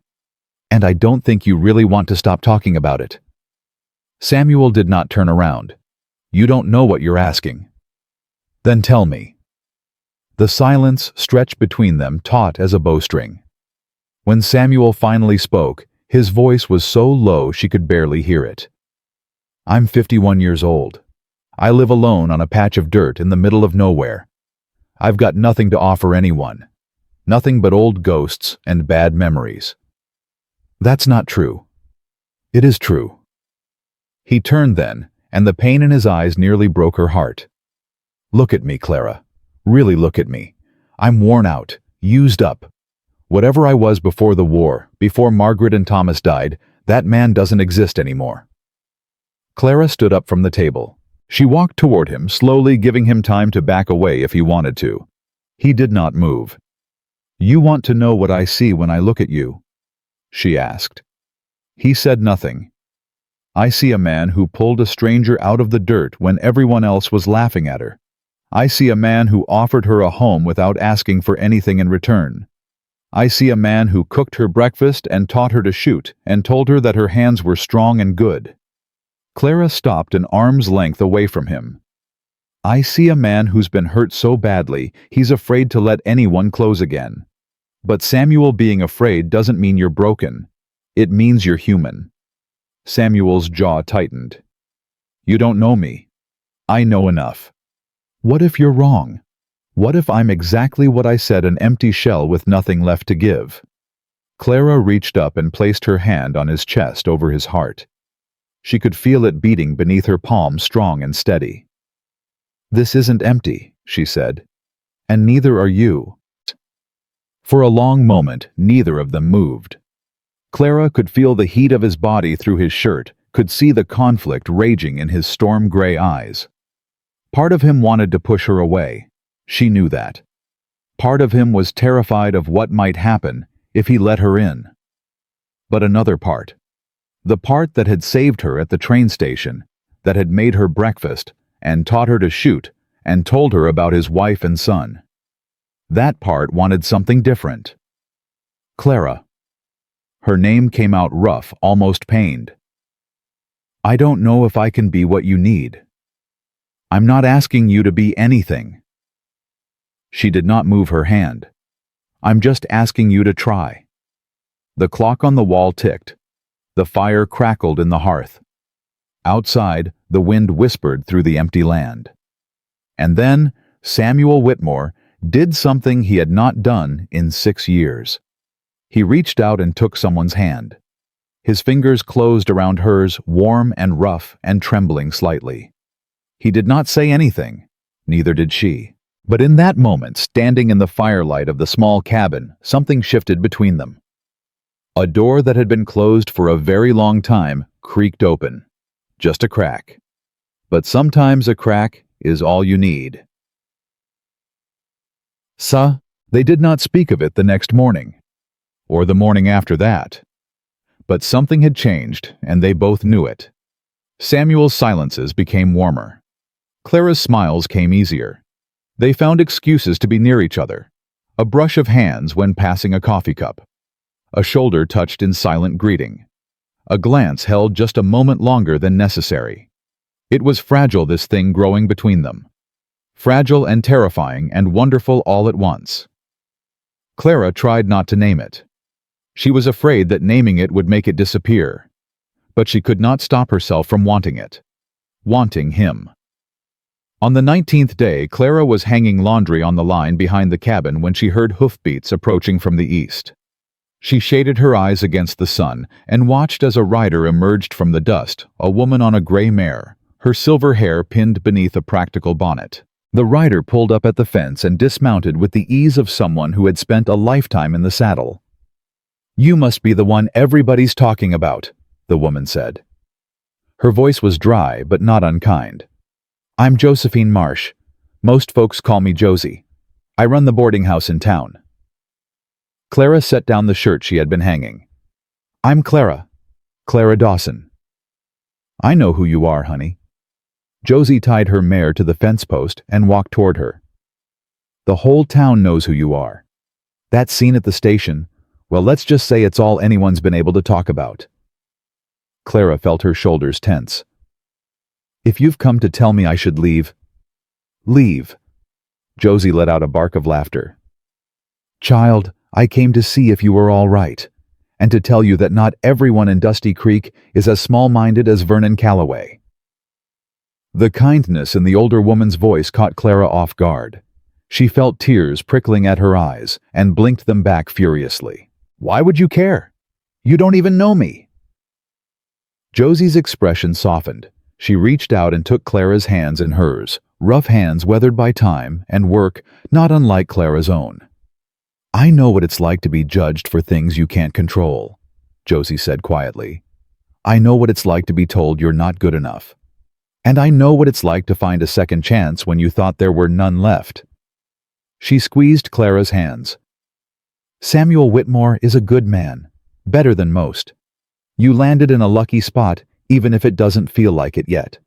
A: And I don't think you really want to stop talking about it. Samuel did not turn around. You don't know what you're asking. Then tell me. The silence stretched between them, taut as a bowstring. When Samuel finally spoke, his voice was so low she could barely hear it. I'm 51 years old. I live alone on a patch of dirt in the middle of nowhere. I've got nothing to offer anyone. Nothing but old ghosts and bad memories. That's not true. It is true. He turned then, and the pain in his eyes nearly broke her heart. Look at me, Clara. Really look at me. I'm worn out, used up. Whatever I was before the war, before Margaret and Thomas died, that man doesn't exist anymore. Clara stood up from the table. She walked toward him, slowly, giving him time to back away if he wanted to. He did not move. You want to know what I see when I look at you? She asked. He said nothing. I see a man who pulled a stranger out of the dirt when everyone else was laughing at her. I see a man who offered her a home without asking for anything in return. I see a man who cooked her breakfast and taught her to shoot and told her that her hands were strong and good. Clara stopped an arm's length away from him. I see a man who's been hurt so badly he's afraid to let anyone close again. But Samuel, being afraid doesn't mean you're broken. It means you're human. Samuel's jaw tightened. You don't know me. I know enough. What if you're wrong? What if I'm exactly what I said, an empty shell with nothing left to give? Clara reached up and placed her hand on his chest over his heart. She could feel it beating beneath her palm, strong and steady. This isn't empty, she said. And neither are you. For a long moment, neither of them moved. Clara could feel the heat of his body through his shirt, could see the conflict raging in his storm-gray eyes. Part of him wanted to push her away. She knew that. Part of him was terrified of what might happen if he let her in. But another part, the part that had saved her at the train station, that had made her breakfast and taught her to shoot and told her about his wife and son. That part wanted something different. Clara. Her name came out rough, almost pained. I don't know if I can be what you need. I'm not asking you to be anything. She did not move her hand. I'm just asking you to try. The clock on the wall ticked. The fire crackled in the hearth. Outside, the wind whispered through the empty land. And then Samuel Whitmore did something he had not done in 6 years. He reached out and took someone's hand. His fingers closed around hers, warm and rough and trembling slightly. He did not say anything, neither did she. But in that moment, standing in the firelight of the small cabin, something shifted between them. A door that had been closed for a very long time creaked open. Just a crack. But sometimes a crack is all you need. They did not speak of it the next morning, or the morning after that. But something had changed, and they both knew it. Samuel's silences became warmer. Clara's smiles came easier. They found excuses to be near each other. A brush of hands when passing a coffee cup. A shoulder touched in silent greeting. A glance held just a moment longer than necessary. It was fragile, this thing growing between them. fragile and terrifying and wonderful all at once. Clara tried not to name it. She was afraid that naming it would make it disappear. But she could not stop herself from wanting it. Wanting him. On the 19th day, Clara was hanging laundry on the line behind the cabin when she heard hoofbeats approaching from the east. She shaded her eyes against the sun and watched as a rider emerged from the dust, a woman on a gray mare, her silver hair pinned beneath a practical bonnet. The rider pulled up at the fence and dismounted with the ease of someone who had spent a lifetime in the saddle. "You must be the one everybody's talking about," the woman said. Her voice was dry but not unkind. "I'm Josephine Marsh. Most folks call me Josie. I run the boarding house in town." Clara set down the shirt she had been hanging. "I'm Clara. Clara Dawson." "I know who you are, honey." Josie tied her mare to the fence post and walked toward her. "The whole town knows who you are. That scene at the station, well, let's just say it's all anyone's been able to talk about." Clara felt her shoulders tense. "If you've come to tell me I should leave..." "Leave." Josie let out a bark of laughter. "Child, I came to see if you were all right, and to tell you that not everyone in Dusty Creek is as small-minded as Vernon Calloway." The kindness in the older woman's voice caught Clara off guard. She felt tears prickling at her eyes and blinked them back furiously. "Why would you care? You don't even know me." Josie's expression softened. She reached out and took Clara's hands in hers, rough hands weathered by time and work not unlike Clara's own. "I know what it's like to be judged for things you can't control," Josie said quietly. "I know what it's like to be told you're not good enough. And I know what it's like to find a second chance when you thought there were none left." She squeezed Clara's hands. "Samuel Whitmore is a good man, better than most. You landed in a lucky spot, even if it doesn't feel like it yet."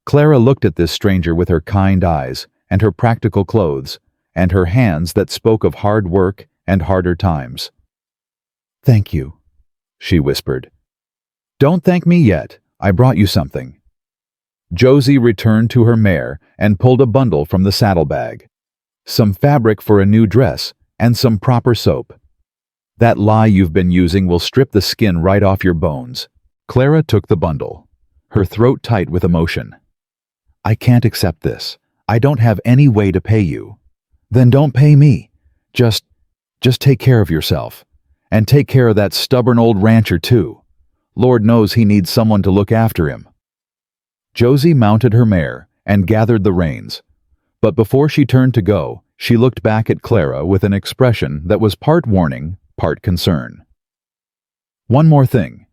A: Clara looked at this stranger with her kind eyes and her practical clothes and her hands that spoke of hard work and harder times. "Thank you," she whispered. "Don't thank me yet. I brought you something." Josie returned to her mare and pulled a bundle from the saddlebag. Some fabric for a new dress and some proper soap. "That lye you've been using will strip the skin right off your bones." Clara took the bundle, her throat tight with emotion. "I can't accept this. I don't have any way to pay you." "Then don't pay me. Just take care of yourself. And take care of that stubborn old rancher too. Lord knows he needs someone to look after him." Josie mounted her mare and gathered the reins. But before she turned to go, she looked back at Clara with an expression that was part warning, part concern. "One more thing.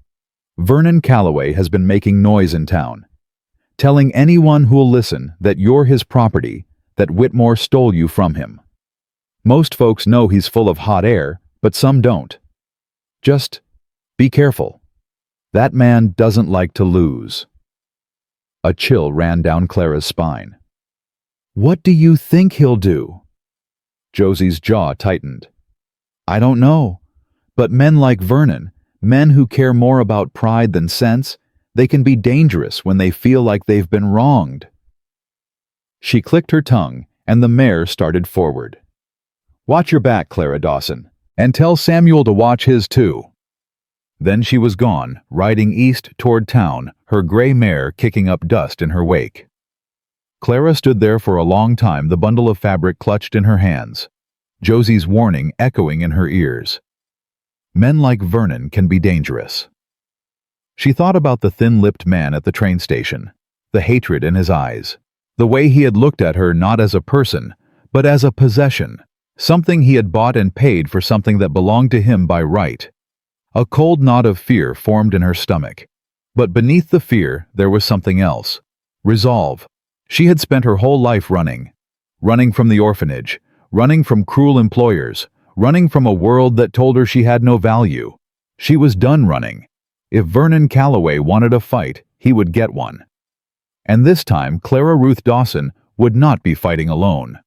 A: Vernon Calloway has been making noise in town, telling anyone who'll listen that you're his property, that Whitmore stole you from him. Most folks know he's full of hot air, but some don't. Just be careful. That man doesn't like to lose." A chill ran down Clara's spine. "What do you think he'll do?" Josie's jaw tightened. "I don't know. But men like Vernon, men who care more about pride than sense, they can be dangerous when they feel like they've been wronged." She clicked her tongue, and the mare started forward. "Watch your back, Clara Dawson, and tell Samuel to watch his too." Then she was gone, riding east toward town, her gray mare kicking up dust in her wake. Clara stood there for a long time, the bundle of fabric clutched in her hands, Josie's warning echoing in her ears. Men like Vernon can be dangerous. She thought about the thin-lipped man at the train station, the hatred in his eyes, the way he had looked at her not as a person, but as a possession, something he had bought and paid for something that belonged to him by right. A cold knot of fear formed in her stomach. But beneath the fear, there was something else. Resolve. She had spent her whole life running from the orphanage, running from cruel employers, running from a world that told her she had no value. She was done running. If Vernon Calloway wanted a fight, he would get one. And this time, Clara Ruth Dawson would not be fighting alone.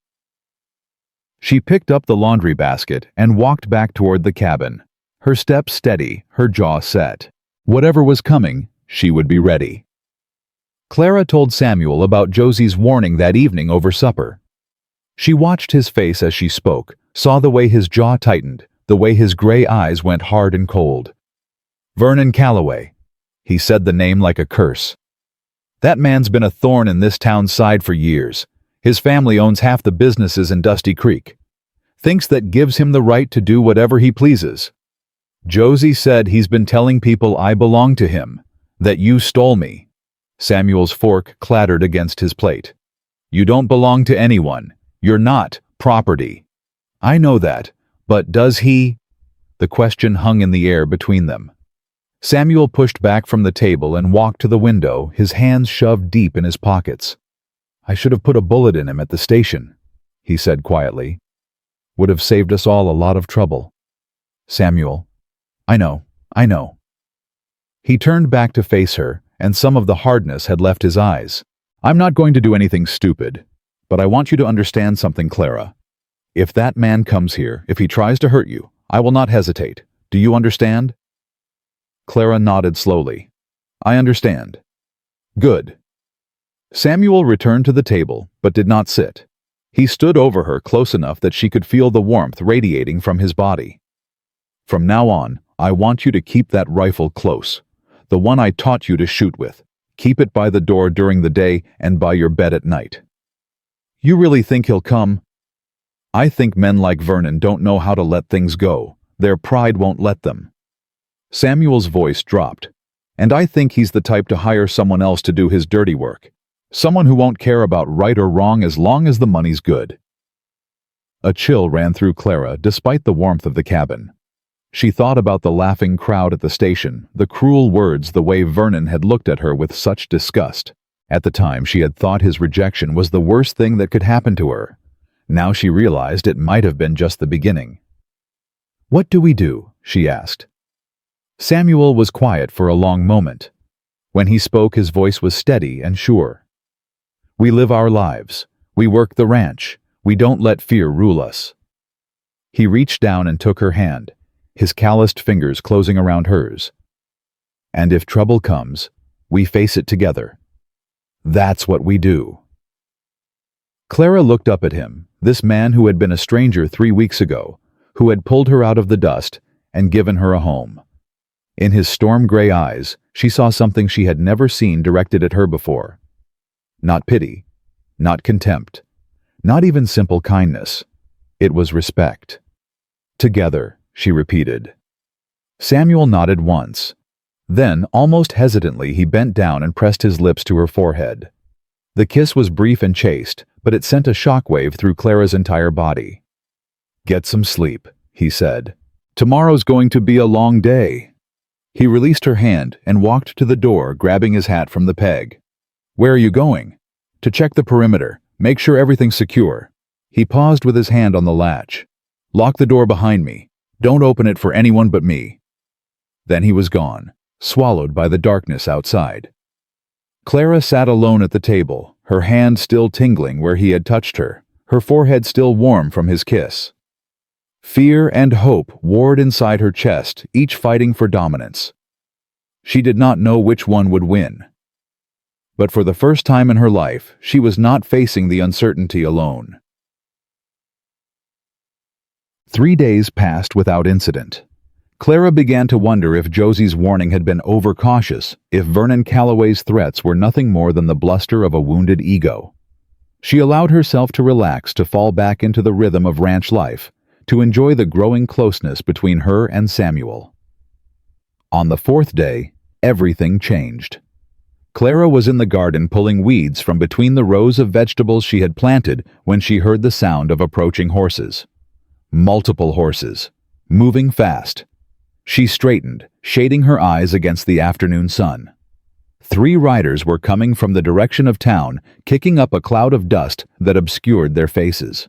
A: She picked up the laundry basket and walked back toward the cabin, her step steady, her jaw set. Whatever was coming, she would be ready. Clara told Samuel about Josie's warning that evening over supper. She watched his face as she spoke, saw the way his jaw tightened, the way his gray eyes went hard and cold. Vernon Calloway. He said the name like a curse. That man's been a thorn in this town's side for years. His family owns half the businesses in Dusty Creek. Thinks that gives him the right to do whatever he pleases. Josie said he's been telling people I belong to him, that you stole me. Samuel's fork clattered against his plate. You don't belong to anyone. You're not property. I know that, but does he? The question hung in the air between them. Samuel pushed back from the table and walked to the window, his hands shoved deep in his pockets. I should have put a bullet in him at the station, he said quietly. Would have saved us all a lot of trouble. Samuel, I know. He turned back to face her, and some of the hardness had left his eyes. I'm not going to do anything stupid, but I want you to understand something, Clara. If that man comes here, if he tries to hurt you, I will not hesitate. Do you understand? Clara nodded slowly. I understand. Good. Samuel returned to the table, but did not sit. He stood over her close enough that she could feel the warmth radiating from his body. From now on, I want you to keep that rifle close. The one I taught you to shoot with. Keep it by the door during the day and by your bed at night. You really think he'll come? I think men like Vernon don't know how to let things go. Their pride won't let them. Samuel's voice dropped. And I think he's the type to hire someone else to do his dirty work. Someone who won't care about right or wrong as long as the money's good. A chill ran through Clara despite the warmth of the cabin. She thought about the laughing crowd at the station, the cruel words, the way Vernon had looked at her with such disgust. At the time, she had thought his rejection was the worst thing that could happen to her. Now she realized it might have been just the beginning. What do we do? She asked. Samuel was quiet for a long moment. When he spoke, his voice was steady and sure. We live our lives. We work the ranch. We don't let fear rule us. He reached down and took her hand, his calloused fingers closing around hers. And if trouble comes, we face it together. That's what we do. Clara looked up at him, this man who had been a stranger 3 weeks ago, who had pulled her out of the dust and given her a home. In his storm-gray eyes, she saw something she had never seen directed at her before. Not pity, not contempt, not even simple kindness. It was respect. Together, she repeated. Samuel nodded once. Then, almost hesitantly, he bent down and pressed his lips to her forehead. The kiss was brief and chaste, but it sent a shockwave through Clara's entire body. Get some sleep, he said. Tomorrow's going to be a long day. He released her hand and walked to the door, grabbing his hat from the peg. Where are you going? To check the perimeter. Make sure everything's secure. He paused with his hand on the latch. Lock the door behind me. Don't open it for anyone but me. Then he was gone, swallowed by the darkness outside. Clara sat alone at the table, her hand still tingling where he had touched her, her forehead still warm from his kiss. Fear and hope warred inside her chest, each fighting for dominance. She did not know which one would win. But for the first time in her life, she was not facing the uncertainty alone. 3 days passed without incident. Clara began to wonder if Josie's warning had been overcautious, if Vernon Calloway's threats were nothing more than the bluster of a wounded ego. She allowed herself to relax, to fall back into the rhythm of ranch life, to enjoy the growing closeness between her and Samuel. On the 4th day, everything changed. Clara was in the garden pulling weeds from between the rows of vegetables she had planted when she heard the sound of approaching horses. Multiple horses, moving fast. She straightened, shading her eyes against the afternoon sun. 3 riders were coming from the direction of town, kicking up a cloud of dust that obscured their faces.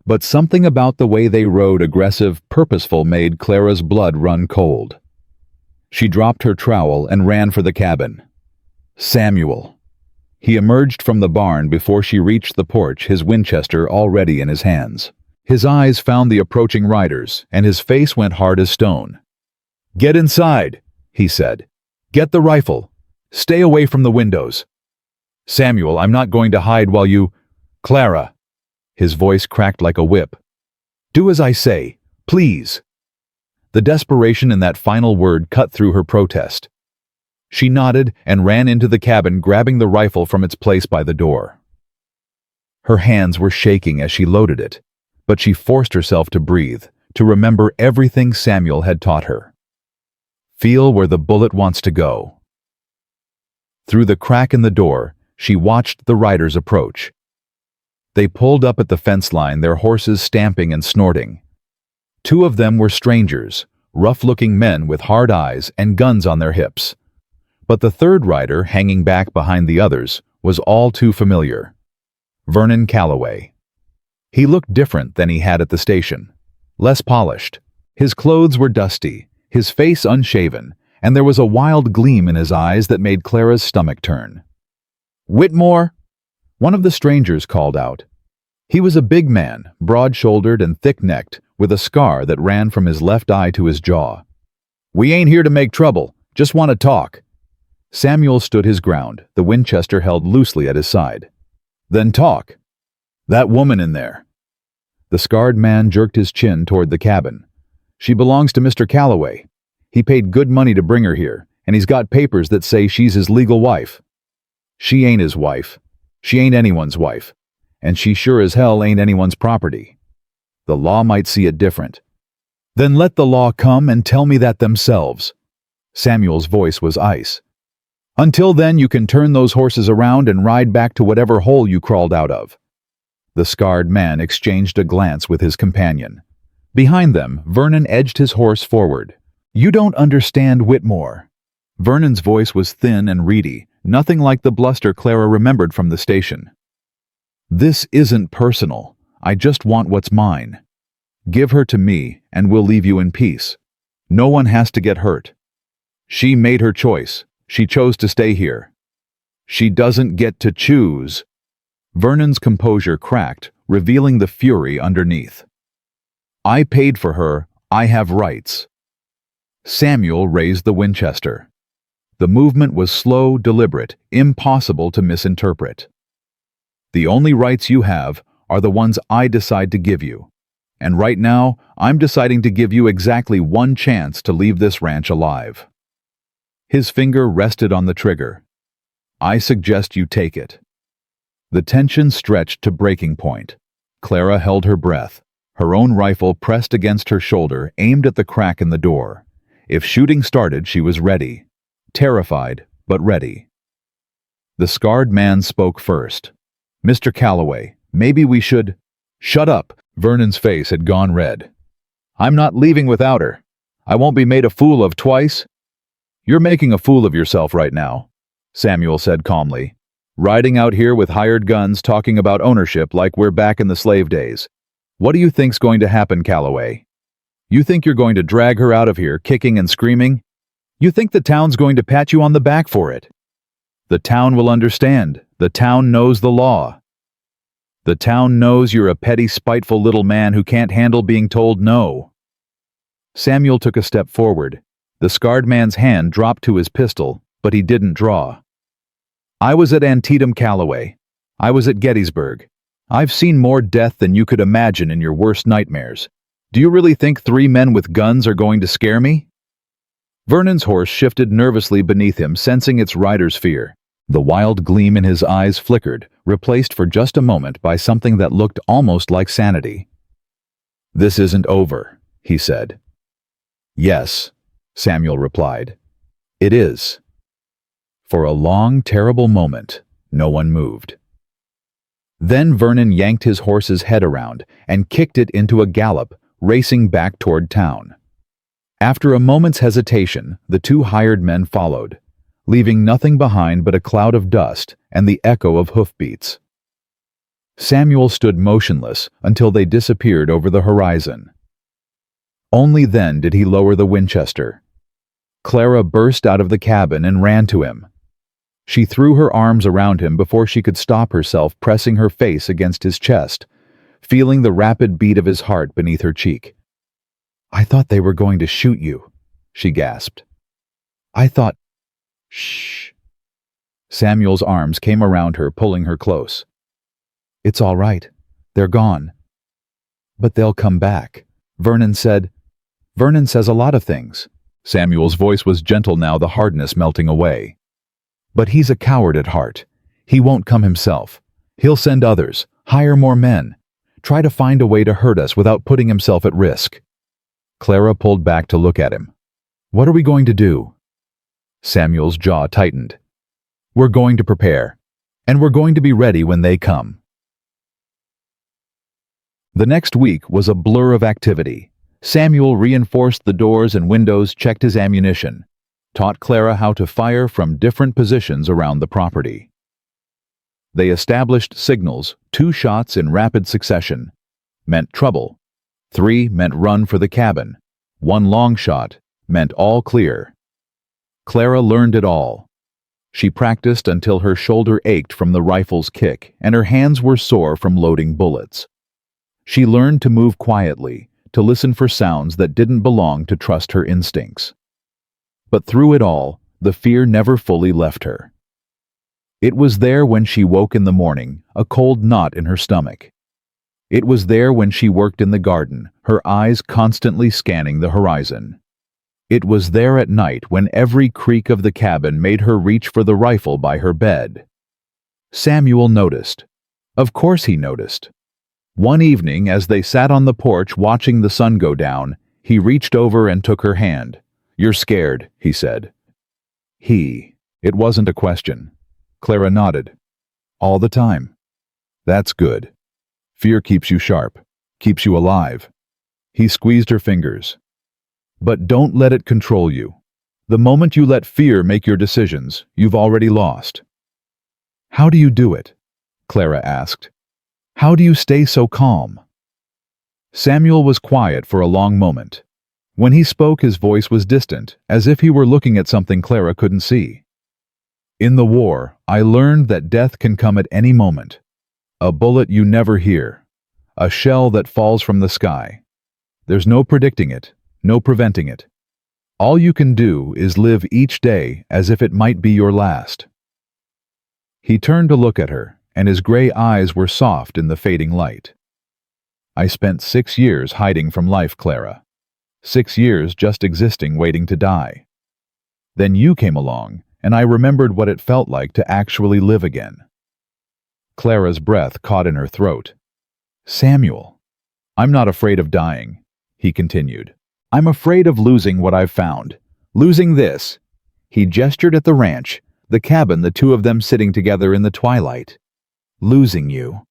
A: But something about the way they rode, aggressive, purposeful, made Clara's blood run cold. She dropped her trowel and ran for the cabin. Samuel. He emerged from the barn before she reached the porch, his Winchester already in his hands. His eyes found the approaching riders, and his face went hard as stone. Get inside, he said. Get the rifle. Stay away from the windows. Samuel, I'm not going to hide while you— Clara. His voice cracked like a whip. Do as I say, please. The desperation in that final word cut through her protest. She nodded and ran into the cabin, grabbing the rifle from its place by the door. Her hands were shaking as she loaded it, but she forced herself to breathe, to remember everything Samuel had taught her. Feel where the bullet wants to go. Through the crack in the door, she watched the riders approach. They pulled up at the fence line, their horses stamping and snorting. 2 of them were strangers, rough-looking men with hard eyes and guns on their hips. But the 3rd rider, hanging back behind the others, was all too familiar. Vernon Calloway. He looked different than he had at the station. Less polished. His clothes were dusty, his face unshaven, and there was a wild gleam in his eyes that made Clara's stomach turn. "Whitmore!" One of the strangers called out. He was a big man, broad-shouldered and thick-necked, with a scar that ran from his left eye to his jaw. "We ain't here to make trouble, just want to talk." Samuel stood his ground, the Winchester held loosely at his side. "Then talk. That woman in there." The scarred man jerked his chin toward the cabin. "She belongs to Mr. Calloway. He paid good money to bring her here, and he's got papers that say she's his legal wife." "She ain't his wife. She ain't anyone's wife. And she sure as hell ain't anyone's property. The law might see it different." "Then let the law come and tell me that themselves." Samuel's voice was ice. "Until then, you can turn those horses around and ride back to whatever hole you crawled out of." The scarred man exchanged a glance with his companion. Behind them, Vernon edged his horse forward. "You don't understand, Whitmore." Vernon's voice was thin and reedy, nothing like the bluster Clara remembered from the station. "This isn't personal. I just want what's mine. Give her to me, and we'll leave you in peace. No one has to get hurt. She made her choice. She chose to stay here. She doesn't get to choose." Vernon's composure cracked, revealing the fury underneath. "I paid for her. I have rights." Samuel raised the Winchester. The movement was slow, deliberate, impossible to misinterpret. "The only rights you have are the ones I decide to give you. And right now, I'm deciding to give you exactly one chance to leave this ranch alive." His finger rested on the trigger. "I suggest you take it." The tension stretched to breaking point. Clara held her breath, her own rifle pressed against her shoulder, aimed at the crack in the door. If shooting started, she was ready. Terrified, but ready. The scarred man spoke first. "Mr. Calloway, maybe we should—" "Shut up!" Vernon's face had gone red. "I'm not leaving without her. I won't be made a fool of twice." "You're making a fool of yourself right now," Samuel said calmly. "Riding out here with hired guns, talking about ownership like we're back in the slave days. What do you think's going to happen, Calloway? You think you're going to drag her out of here, kicking and screaming? You think the town's going to pat you on the back for it? The town will understand. The town knows the law. The town knows you're a petty, spiteful little man who can't handle being told no." Samuel took a step forward. The scarred man's hand dropped to his pistol, but he didn't draw. "I was at Antietam, Calloway. I was at Gettysburg. I've seen more death than you could imagine in your worst nightmares. Do you really think 3 men with guns are going to scare me?" Vernon's horse shifted nervously beneath him, sensing its rider's fear. The wild gleam in his eyes flickered, replaced for just a moment by something that looked almost like sanity. "This isn't over," he said. "Yes," Samuel replied. "It is." For a long, terrible moment, no one moved. Then Vernon yanked his horse's head around and kicked it into a gallop, racing back toward town. After a moment's hesitation, the 2 hired men followed, leaving nothing behind but a cloud of dust and the echo of hoofbeats. Samuel stood motionless until they disappeared over the horizon. Only then did he lower the Winchester. Clara burst out of the cabin and ran to him. She threw her arms around him before she could stop herself, pressing her face against his chest, feeling the rapid beat of his heart beneath her cheek. "I thought they were going to shoot you," she gasped. "I thought—" "Shh." Samuel's arms came around her, pulling her close. "It's all right. They're gone." "But they'll come back," Vernon said. "Vernon says a lot of things." Samuel's voice was gentle now, the hardness melting away. "But he's a coward at heart. He won't come himself. He'll send others, hire more men, try to find a way to hurt us without putting himself at risk." Clara pulled back to look at him. "What are we going to do?" Samuel's jaw tightened. "We're going to prepare, and we're going to be ready when they come." The next week was a blur of activity. Samuel reinforced the doors and windows, checked his ammunition, taught Clara how to fire from different positions around the property. They established signals: 2 shots in rapid succession meant trouble, 3 meant run for the cabin, 1 long shot meant all clear. Clara learned it all. She practiced until her shoulder ached from the rifle's kick and her hands were sore from loading bullets. She learned to move quietly, to listen for sounds that didn't belong, to trust her instincts. But through it all, the fear never fully left her. It was there when she woke in the morning, a cold knot in her stomach. It was there when she worked in the garden, her eyes constantly scanning the horizon. It was there at night when every creak of the cabin made her reach for the rifle by her bed. Samuel noticed. Of course he noticed. One evening, as they sat on the porch watching the sun go down, he reached over and took her hand. "You're scared," he said. It wasn't a question. Clara nodded. "All the time." "That's good. Fear keeps you sharp, keeps you alive." He squeezed her fingers. "But don't let it control you. The moment you let fear make your decisions, you've already lost." "How do you do it?" Clara asked. "How do you stay so calm?" Samuel was quiet for a long moment. When he spoke, his voice was distant, as if he were looking at something Clara couldn't see. "In the war, I learned that death can come at any moment. A bullet you never hear. A shell that falls from the sky. There's no predicting it, no preventing it. All you can do is live each day as if it might be your last." He turned to look at her, and his gray eyes were soft in the fading light. "I spent 6 years hiding from life, Clara. 6 years just existing, waiting to die. Then you came along, and I remembered what it felt like to actually live again." Clara's breath caught in her throat. "Samuel, I'm not afraid of dying," he continued. "I'm afraid of losing what I've found. Losing this." He gestured at the ranch, the cabin, the 2 of them sitting together in the twilight. "Losing you."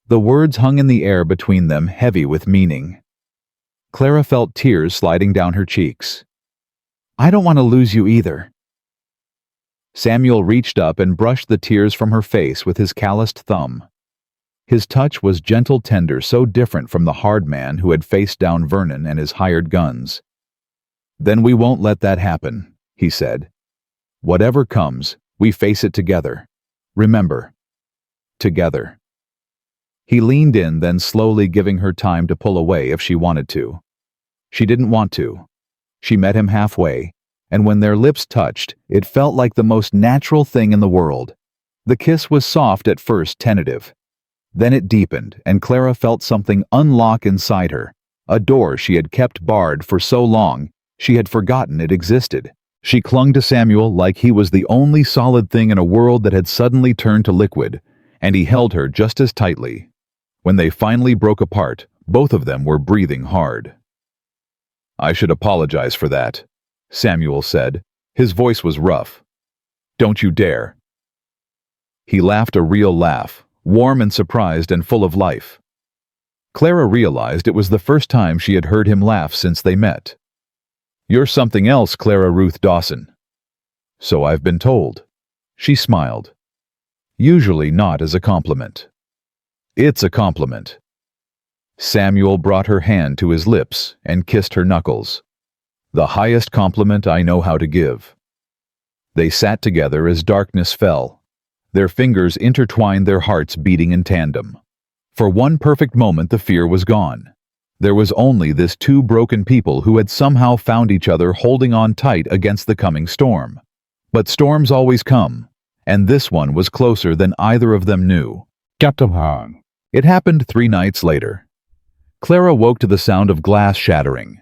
A: The words hung in the air between them, heavy with meaning. Clara felt tears sliding down her cheeks. "I don't want to lose you either." Samuel reached up and brushed the tears from her face with his calloused thumb. His touch was gentle, tender, so different from the hard man who had faced down Vernon and his hired guns. "Then we won't let that happen," he said. "Whatever comes, we face it together. Remember, together." He leaned in, then slowly giving her time to pull away if she wanted to. She didn't want to. She met him halfway, and when their lips touched, it felt like the most natural thing in the world. The kiss was soft at first, tentative. Then it deepened, and Clara felt something unlock inside her, a door she had kept barred for so long she had forgotten it existed. She clung to Samuel like he was the only solid thing in a world that had suddenly turned to liquid, and he held her just as tightly. When they finally broke apart, both of them were breathing hard. "I should apologize for that," Samuel said. His voice was rough. "Don't you dare." He laughed, a real laugh, warm and surprised and full of life. Clara realized it was the first time she had heard him laugh since they met. "You're something else, Clara Ruth Dawson." "So I've been told." She smiled. "Usually not as a compliment." "It's a compliment." Samuel brought her hand to his lips and kissed her knuckles. "The highest compliment I know how to give." They sat together as darkness fell. Their fingers intertwined, their hearts beating in tandem. For one perfect moment the fear was gone. There was only this 2 broken people who had somehow found each other, holding on tight against the coming storm. But storms always come, and this one was closer than either of them knew.
B: Captain Han.
A: It happened 3 nights later. Clara woke to the sound of glass shattering.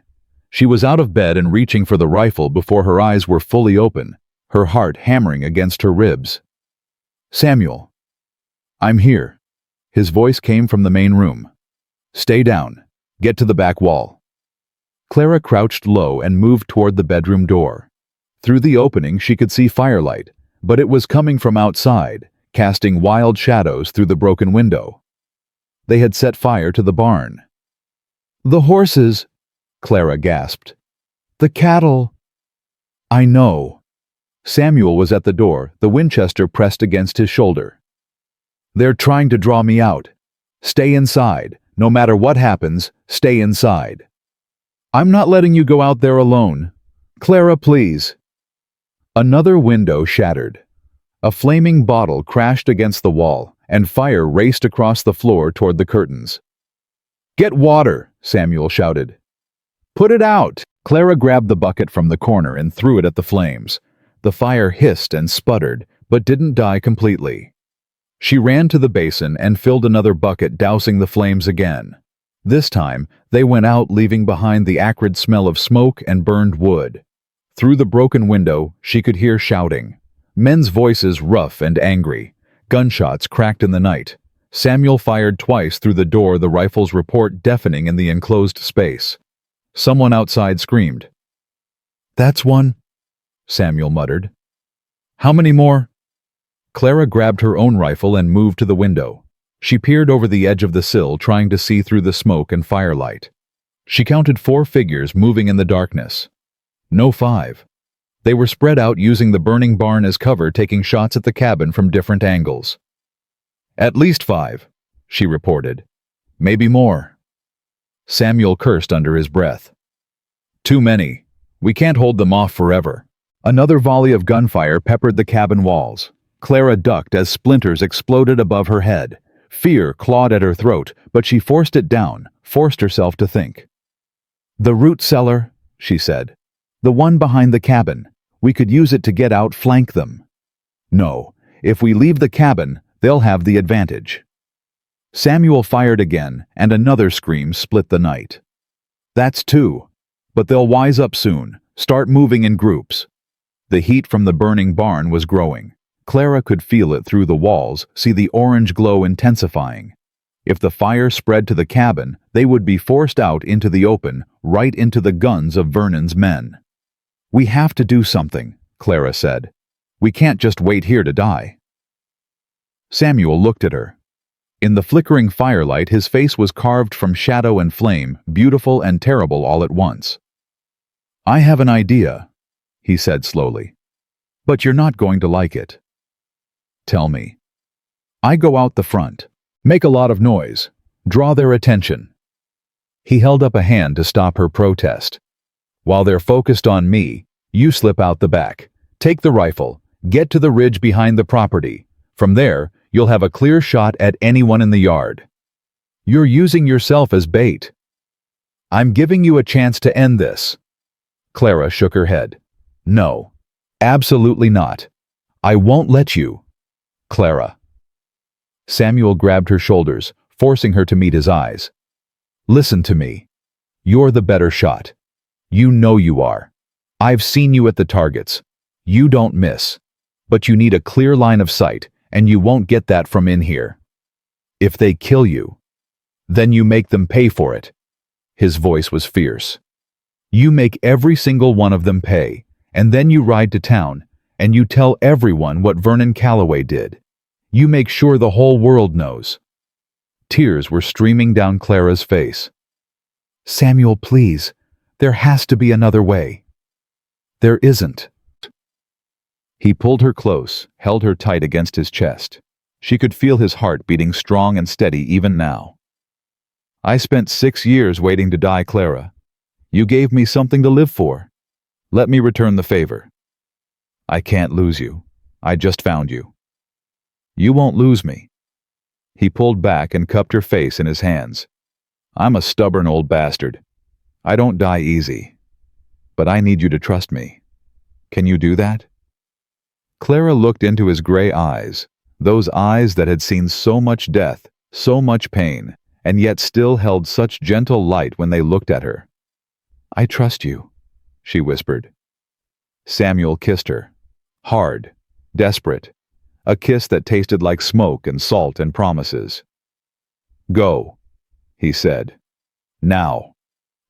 A: She was out of bed and reaching for the rifle before her eyes were fully open, her heart hammering against her ribs. "Samuel." "I'm here." His voice came from the main room. "Stay down. Get to the back wall." Clara crouched low and moved toward the bedroom door. Through the opening she could see firelight, but it was coming from outside, casting wild shadows through the broken window. They had set fire to the barn. "The horses," Clara gasped. "The cattle." "I know." Samuel was at the door, the Winchester pressed against his shoulder. "They're trying to draw me out. Stay inside. No matter what happens, stay inside." "I'm not letting you go out there alone. Clara, please." Another window shattered. A flaming bottle crashed against the wall, and fire raced across the floor toward the curtains. "Get water," Samuel shouted. "Put it out." Clara grabbed the bucket from the corner and threw it at the flames. The fire hissed and sputtered, but didn't die completely. She ran to the basin and filled another bucket, dousing the flames again. This time, they went out, leaving behind the acrid smell of smoke and burned wood. Through the broken window, she could hear shouting. Men's voices rough and angry. Gunshots cracked in the night. Samuel fired twice through the door, the rifle's report deafening in the enclosed space. Someone outside screamed. "That's one," Samuel muttered. "How many more?" Clara grabbed her own rifle and moved to the window. She peered over the edge of the sill, trying to see through the smoke and firelight. She counted 4 figures moving in the darkness. No 5. They were spread out, using the burning barn as cover, taking shots at the cabin from different angles. "At least 5, she reported. "Maybe more." Samuel cursed under his breath. "Too many. We can't hold them off forever." Another volley of gunfire peppered the cabin walls. Clara ducked as splinters exploded above her head. Fear clawed at her throat, but she forced it down, forced herself to think. "The root cellar," she said. "The one behind the cabin. We could use it to get out, flank them." "No, if we leave the cabin, they'll have the advantage." Samuel fired again, and another scream split the night. "That's 2. But they'll wise up soon, start moving in groups." The heat from the burning barn was growing. Clara could feel it through the walls, see the orange glow intensifying. If the fire spread to the cabin, they would be forced out into the open, right into the guns of Vernon's men. "We have to do something," Clara said. "We can't just wait here to die." Samuel looked at her. In the flickering firelight, his face was carved from shadow and flame, beautiful and terrible all at once. "I have an idea," he said slowly. "But you're not going to like it." "Tell me." "I go out the front, make a lot of noise, draw their attention." He held up a hand to stop her protest. "While they're focused on me, you slip out the back, take the rifle, get to the ridge behind the property. From there, you'll have a clear shot at anyone in the yard. You're using yourself as bait. I'm giving you a chance to end this." Clara shook her head. "No, absolutely not. I won't let you." "Clara." Samuel grabbed her shoulders, forcing her to meet his eyes. "Listen to me. You're the better shot. You know you are. I've seen you at the targets. You don't miss. But you need a clear line of sight, and you won't get that from in here. If they kill you, then you make them pay for it." His voice was fierce. "You make every single one of them pay, and then you ride to town, and you tell everyone what Vernon Calloway did. You make sure the whole world knows." Tears were streaming down Clara's face. "Samuel, please. There has to be another way." "There isn't." He pulled her close, held her tight against his chest. She could feel his heart beating strong and steady even now. "I spent 6 years waiting to die, Clara. You gave me something to live for. Let me return the favor." "I can't lose you. I just found you." "You won't lose me." He pulled back and cupped her face in his hands. "I'm a stubborn old bastard. I don't die easy. But I need you to trust me. Can you do that?" Clara looked into his gray eyes, those eyes that had seen so much death, so much pain, and yet still held such gentle light when they looked at her. "I trust you," she whispered. Samuel kissed her. Hard, desperate, a kiss that tasted like smoke and salt and promises. "Go," he said. "Now,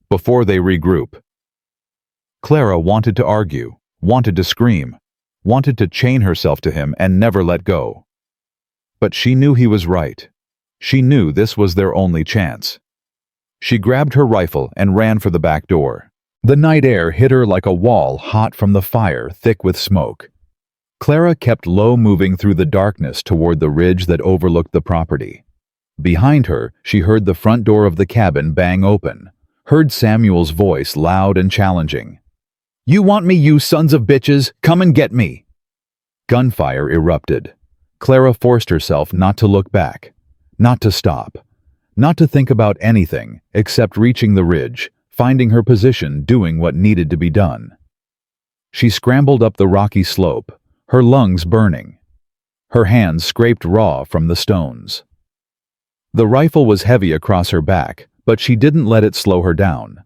A: before they regroup." Clara wanted to argue, wanted to scream, wanted to chain herself to him and never let go. But she knew he was right. She knew this was their only chance. She grabbed her rifle and ran for the back door. The night air hit her like a wall hot from the fire, thick with smoke. Clara kept low, moving through the darkness toward the ridge that overlooked the property. Behind her, she heard the front door of the cabin bang open, heard Samuel's voice loud and challenging. "You want me, you sons of bitches? Come and get me!" Gunfire erupted. Clara forced herself not to look back, not to stop, not to think about anything except reaching the ridge, finding her position, doing what needed to be done. She scrambled up the rocky slope, her lungs burning. Her hands scraped raw from the stones. The rifle was heavy across her back, but she didn't let it slow her down.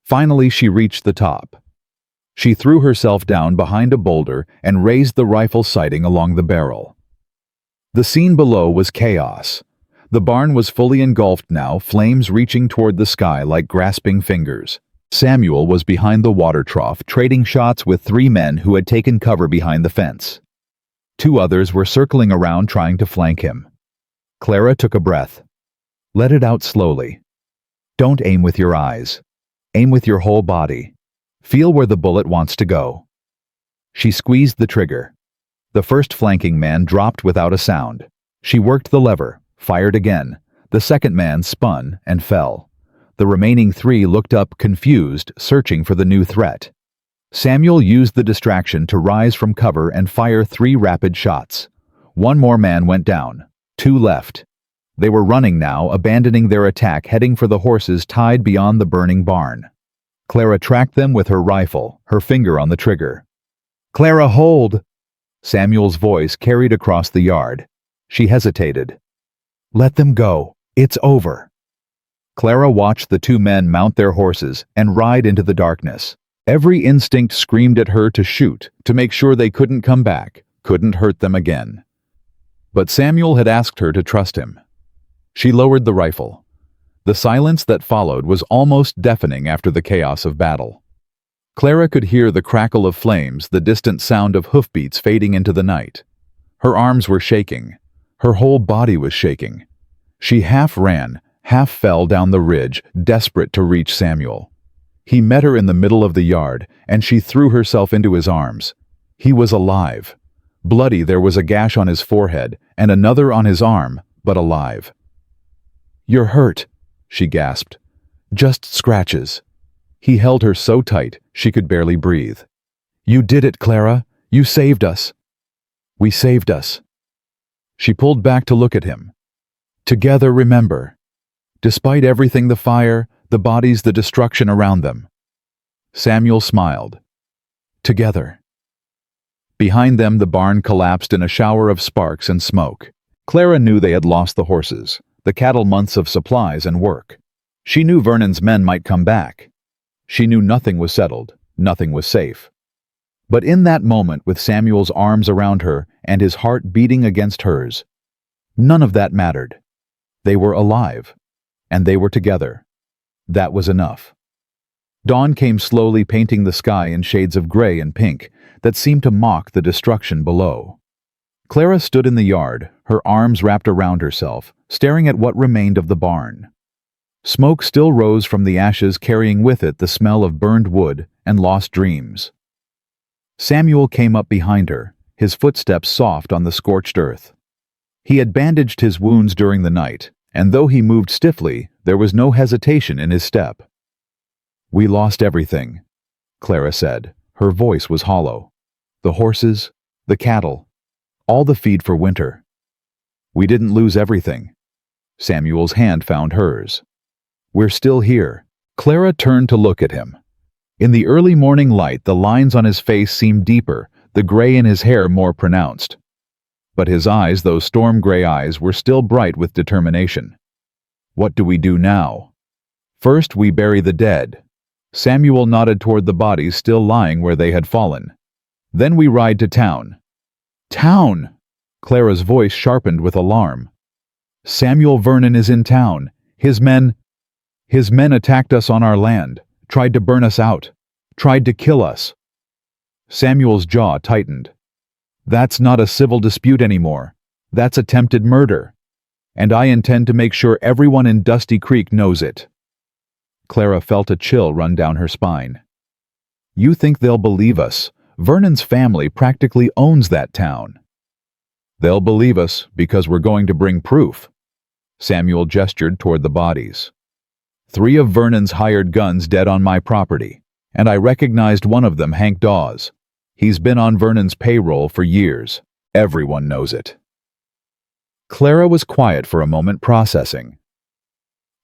A: Finally, she reached the top. She threw herself down behind a boulder and raised the rifle sighting along the barrel. The scene below was chaos. The barn was fully engulfed now, flames reaching toward the sky like grasping fingers. Samuel was behind the water trough, trading shots with 3 men who had taken cover behind the fence. 2 others were circling around trying to flank him. Clara took a breath. Let it out slowly. Don't aim with your eyes. Aim with your whole body. Feel where the bullet wants to go. She squeezed the trigger. The first flanking man dropped without a sound. She worked the lever, fired again. The second man spun and fell. The remaining 3 looked up, confused, searching for the new threat. Samuel used the distraction to rise from cover and fire 3 rapid shots. 1 more man went down. 2 left. They were running now, abandoning their attack, heading for the horses tied beyond the burning barn. Clara tracked them with her rifle, her finger on the trigger. "Clara, hold!" Samuel's voice carried across the yard. She hesitated. "Let them go. It's over." Clara watched the 2 men mount their horses and ride into the darkness. Every instinct screamed at her to shoot, to make sure they couldn't come back, couldn't hurt them again. But Samuel had asked her to trust him. She lowered the rifle. The silence that followed was almost deafening after the chaos of battle. Clara could hear the crackle of flames, the distant sound of hoofbeats fading into the night. Her arms were shaking. Her whole body was shaking. She half ran, half fell down the ridge, desperate to reach Samuel. He met her in the middle of the yard, and she threw herself into his arms. He was alive. Bloody, there was a gash on his forehead, and another on his arm, but alive. "You're hurt," she gasped. "Just scratches." He held her so tight, she could barely breathe. "You did it, Clara. You saved us." "We saved us." She pulled back to look at him. "Together, remember. Despite everything, the fire, the bodies, the destruction around them." Samuel smiled. "Together." Behind them, the barn collapsed in a shower of sparks and smoke. Clara knew they had lost the horses, the cattle, months of supplies and work. She knew Vernon's men might come back. She knew nothing was settled, nothing was safe. But in that moment, with Samuel's arms around her and his heart beating against hers, none of that mattered. They were alive, and they were together. That was enough. Dawn came slowly, painting the sky in shades of gray and pink that seemed to mock the destruction below. Clara stood in the yard, her arms wrapped around herself, staring at what remained of the barn. Smoke still rose from the ashes, carrying with it the smell of burned wood and lost dreams. Samuel came up behind her, his footsteps soft on the scorched earth. He had bandaged his wounds during the night, and though he moved stiffly, there was no hesitation in his step. "We lost everything," Clara said. Her voice was hollow. "The horses, the cattle, all the feed for winter. We didn't lose everything." Samuel's hand found hers. "We're still here." Clara turned to look at him. In the early morning light, the lines on his face seemed deeper, the gray in his hair more pronounced. But his eyes, those storm-gray eyes, were still bright with determination. "What do we do now?" "First, we bury the dead." Samuel nodded toward the bodies still lying where they had fallen. "Then we ride to town." "Town!" Clara's voice sharpened with alarm. "Samuel Vernon is in town. His men attacked us on our land, tried to burn us out, tried to kill us." Samuel's jaw tightened. "That's not a civil dispute anymore. That's attempted murder. And I intend to make sure everyone in Dusty Creek knows it." Clara felt a chill run down her spine. "You think they'll believe us? Vernon's family practically owns that town." "They'll believe us because we're going to bring proof." Samuel gestured toward the bodies. 3 of Vernon's hired guns dead on my property, and I recognized one of them, Hank Dawes. He's been on Vernon's payroll for years. Everyone knows it. Clara was quiet for a moment, processing.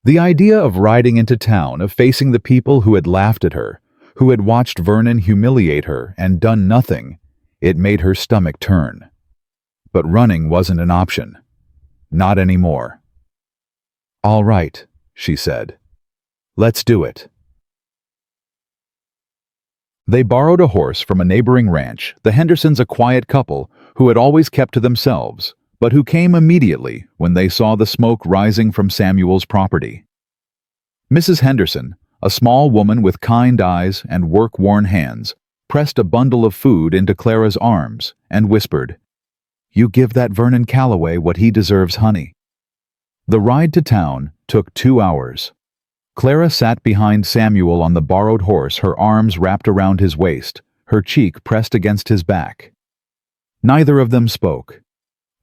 A: The idea of riding into town, of facing the people who had laughed at her, who had watched Vernon humiliate her and done nothing, it made her stomach turn. But running wasn't an option. Not anymore. "All right," she said. "Let's do it." They borrowed a horse from a neighboring ranch, the Hendersons, a quiet couple who had always kept to themselves, but who came immediately when they saw the smoke rising from Samuel's property. Mrs. Henderson, a small woman with kind eyes and work-worn hands, pressed a bundle of food into Clara's arms and whispered, "You give that Vernon Calloway what he deserves, honey." The ride to town took 2 hours. Clara sat behind Samuel on the borrowed horse, her arms wrapped around his waist, her cheek pressed against his back. Neither of them spoke.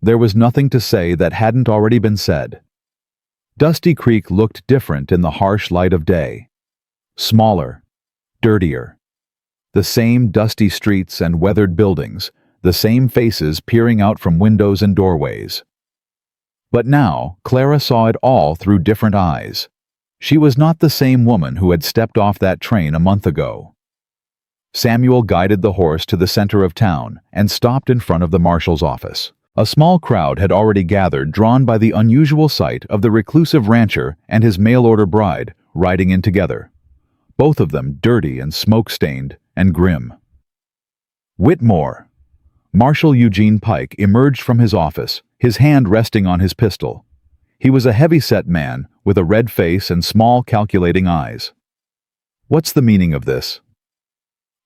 A: There was nothing to say that hadn't already been said. Dusty Creek looked different in the harsh light of day. Smaller, dirtier. The same dusty streets and weathered buildings, the same faces peering out from windows and doorways. But now, Clara saw it all through different eyes. She was not the same woman who had stepped off that train a month ago. Samuel guided the horse to the center of town and stopped in front of the marshal's office. A small crowd had already gathered, drawn by the unusual sight of the reclusive rancher and his mail-order bride riding in together, both of them dirty and smoke-stained and grim. "Whitmore." Marshal Eugene Pike emerged from his office, his hand resting on his pistol. He was a heavy-set man with a red face and small, calculating eyes. "What's the meaning of this?"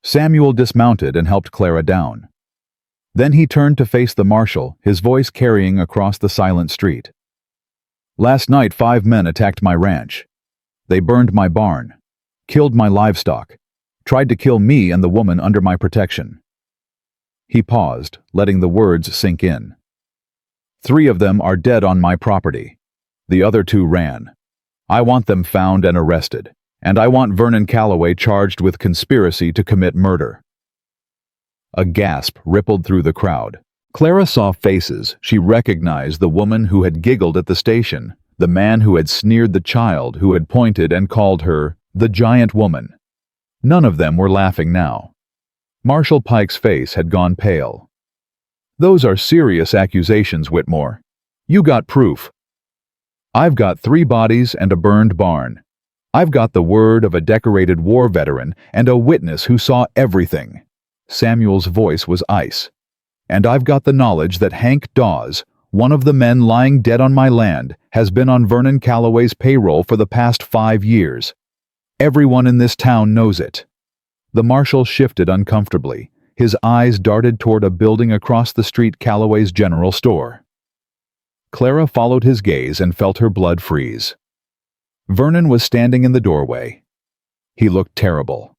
A: Samuel dismounted and helped Clara down. Then he turned to face the marshal, his voice carrying across the silent street. "Last night 5 men attacked my ranch. They burned my barn, killed my livestock, tried to kill me and the woman under my protection." He paused, letting the words sink in. 3 of them are dead on my property. The other 2 ran. I want them found and arrested, and I want Vernon Calloway charged with conspiracy to commit murder. A gasp rippled through the crowd. Clara saw faces. She recognized the woman who had giggled at the station, the man who had sneered, the child who had pointed and called her the giant woman. None of them were laughing now. Marshal Pike's face had gone pale. "Those are serious accusations, Whitmore. You got proof." "I've got 3 bodies and a burned barn. I've got the word of a decorated war veteran and a witness who saw everything." Samuel's voice was ice. "And I've got the knowledge that Hank Dawes, one of the men lying dead on my land, has been on Vernon Calloway's payroll for the past 5 years. Everyone in this town knows it." The marshal shifted uncomfortably. His eyes darted toward a building across the street, Calloway's general store. Clara followed his gaze and felt her blood freeze. Vernon was standing in the doorway. He looked terrible.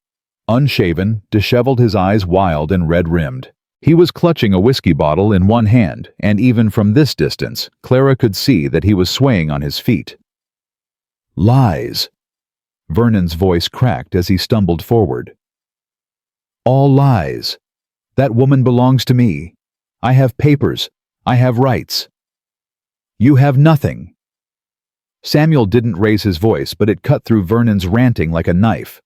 A: Unshaven, disheveled, his eyes wild and red-rimmed. He was clutching a whiskey bottle in one hand, and even from this distance, Clara could see that he was swaying on his feet. "Lies." Vernon's voice cracked as he stumbled forward. "All lies. That woman belongs to me. I have papers. I have rights. You have nothing." Samuel didn't raise his voice, but it cut through Vernon's ranting like a knife.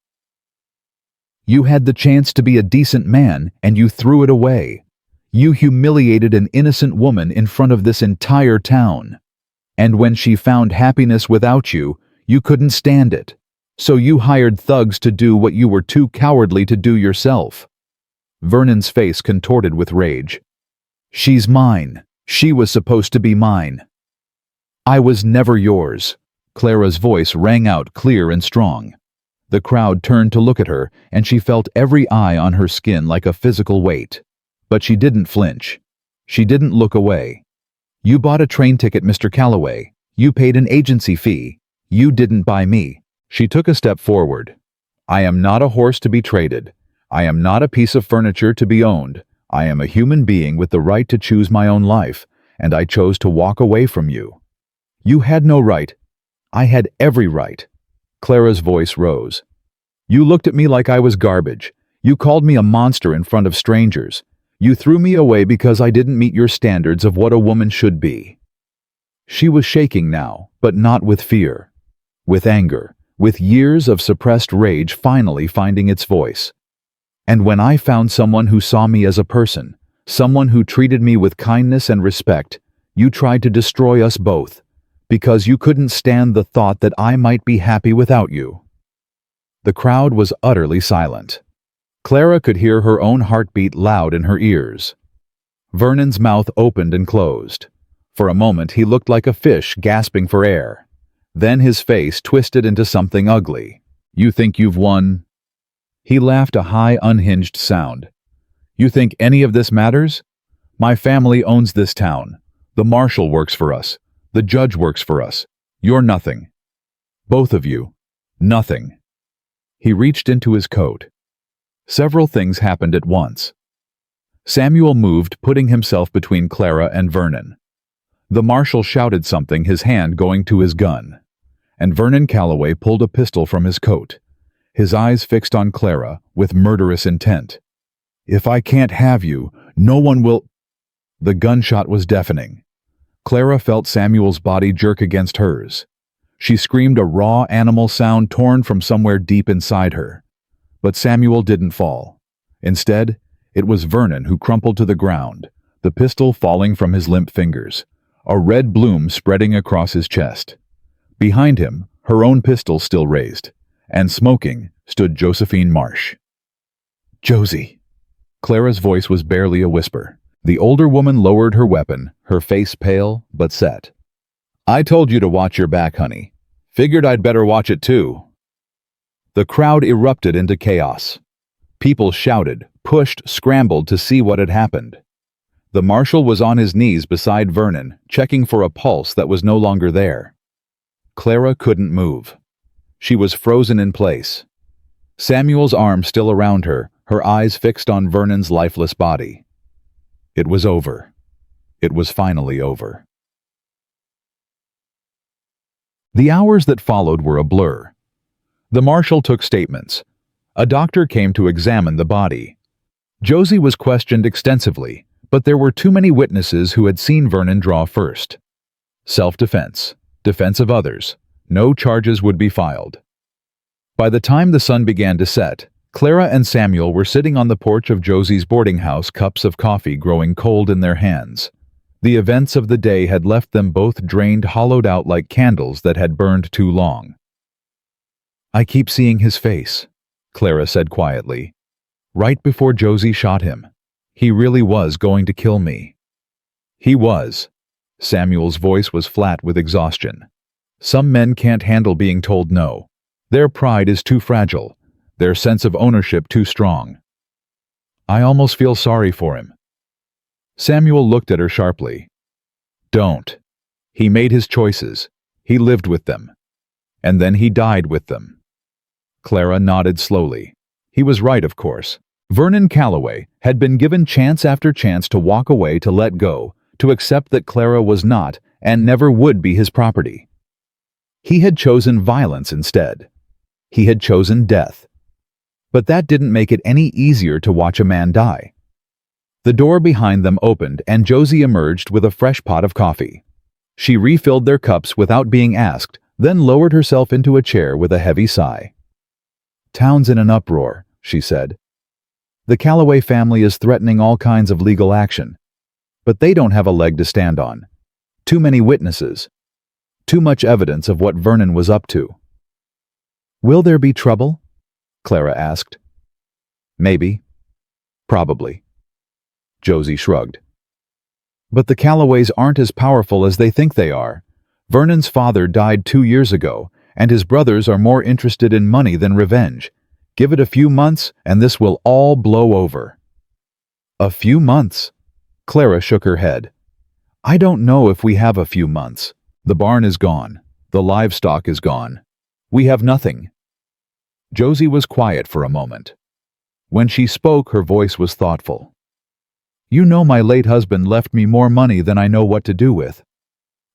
A: You had the chance to be a decent man, and you threw it away. You humiliated an innocent woman in front of this entire town. And when she found happiness without you, you couldn't stand it. So you hired thugs to do what you were too cowardly to do yourself. Vernon's face contorted with rage. She's mine. She was supposed to be mine. I was never yours. Clara's voice rang out clear and strong. The crowd turned to look at her, and she felt every eye on her skin like a physical weight. But she didn't flinch. She didn't look away. You bought a train ticket, Mr. Calloway. You paid an agency fee. You didn't buy me. She took a step forward. I am not a horse to be traded. I am not a piece of furniture to be owned. I am a human being with the right to choose my own life, and I chose to walk away from you. You had no right. I had every right. Clara's voice rose. You looked at me like I was garbage. You called me a monster in front of strangers. You threw me away because I didn't meet your standards of what a woman should be. She was shaking now, but not with fear. With anger, with years of suppressed rage finally finding its voice. And when I found someone who saw me as a person, someone who treated me with kindness and respect, you tried to destroy us both, because you couldn't stand the thought that I might be happy without you. The crowd was utterly silent. Clara could hear her own heartbeat loud in her ears. Vernon's mouth opened and closed. For a moment he looked like a fish gasping for air. Then his face twisted into something ugly. You think you've won? He laughed a high, unhinged sound. You think any of this matters? My family owns this town. The marshal works for us. The judge works for us. You're nothing. Both of you. Nothing. He reached into his coat. Several things happened at once. Samuel moved, putting himself between Clara and Vernon. The marshal shouted something, his hand going to his gun. And Vernon Calloway pulled a pistol from his coat, his eyes fixed on Clara with murderous intent. If I can't have you, no one will... The gunshot was deafening. Clara felt Samuel's body jerk against hers. She screamed a raw animal sound torn from somewhere deep inside her. But Samuel didn't fall. Instead, it was Vernon who crumpled to the ground, the pistol falling from his limp fingers, a red bloom spreading across his chest. Behind him, her own pistol still raised, and smoking, stood Josephine Marsh. Josie. Clara's voice was barely a whisper. The older woman lowered her weapon, her face pale but set. I told you to watch your back, honey. Figured I'd better watch it too. The crowd erupted into chaos. People shouted, pushed, scrambled to see what had happened. The marshal was on his knees beside Vernon, checking for a pulse that was no longer there. Clara couldn't move. She was frozen in place. Samuel's arm still around her, her eyes fixed on Vernon's lifeless body. It was over. It was finally over. The hours that followed were a blur. The marshal took statements. A doctor came to examine the body. Josie was questioned extensively, but there were too many witnesses who had seen Vernon draw first. Self-defense, defense of others, no charges would be filed. By the time the sun began to set, Clara and Samuel were sitting on the porch of Josie's boarding house, cups of coffee growing cold in their hands. The events of the day had left them both drained, hollowed out like candles that had burned too long. I keep seeing his face, Clara said quietly. Right before Josie shot him. He really was going to kill me. He was. Samuel's voice was flat with exhaustion. Some men can't handle being told no. Their pride is too fragile, their sense of ownership too strong. I almost feel sorry for him. Samuel looked at her sharply. Don't. He made his choices. He lived with them. And then he died with them. Clara nodded slowly. He was right, of course. Vernon Calloway had been given chance after chance to walk away, to let go, to accept that Clara was not and never would be his property. He had chosen violence instead. He had chosen death. But that didn't make it any easier to watch a man die. The door behind them opened and Josie emerged with a fresh pot of coffee. She refilled their cups without being asked, then lowered herself into a chair with a heavy sigh. Town's in an uproar, she said. "The Calloway family is threatening all kinds of legal action. But they don't have a leg to stand on. Too many witnesses. Too much evidence of what Vernon was up to." "Will there be trouble?" Clara asked. "Maybe. Probably." Josie shrugged. "But the Calloways aren't as powerful as they think they are. Vernon's father died 2 years ago, and his brothers are more interested in money than revenge. Give it a few months, and this will all blow over." "A few months?" Clara shook her head. "I don't know if we have a few months. The barn is gone. The livestock is gone. We have nothing." Josie was quiet for a moment. When she spoke, her voice was thoughtful. "You know, my late husband left me more money than I know what to do with.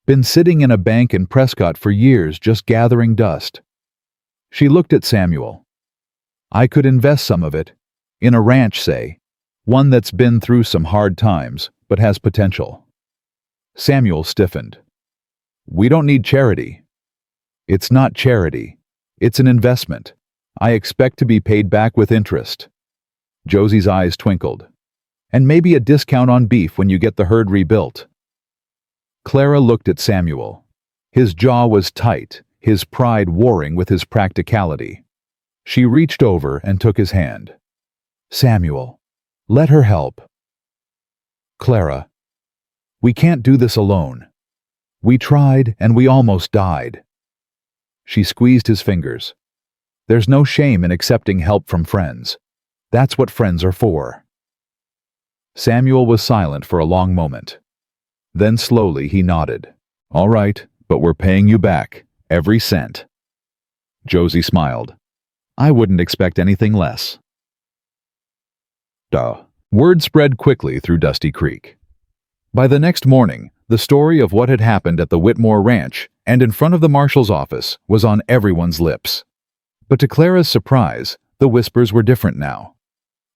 A: Been sitting in a bank in Prescott for years just gathering dust." She looked at Samuel. "I could invest some of it. In a ranch, say. One that's been through some hard times, but has potential." Samuel stiffened. "We don't need charity." "It's not charity. It's an investment. I expect to be paid back with interest." Josie's eyes twinkled. "And maybe a discount on beef when you get the herd rebuilt." Clara looked at Samuel. His jaw was tight, his pride warring with his practicality. She reached over and took his hand. "Samuel, let her help." "Clara, we can't do this alone. We tried and we almost died." She squeezed his fingers. "There's no shame in accepting help from friends. That's what friends are for." Samuel was silent for a long moment. Then slowly he nodded. "All right, but we're paying you back, every cent." Josie smiled. "I wouldn't expect anything less." Word spread quickly through Dusty Creek. By the next morning, the story of what had happened at the Whitmore Ranch and in front of the marshal's office was on everyone's lips. But to Clara's surprise, the whispers were different now.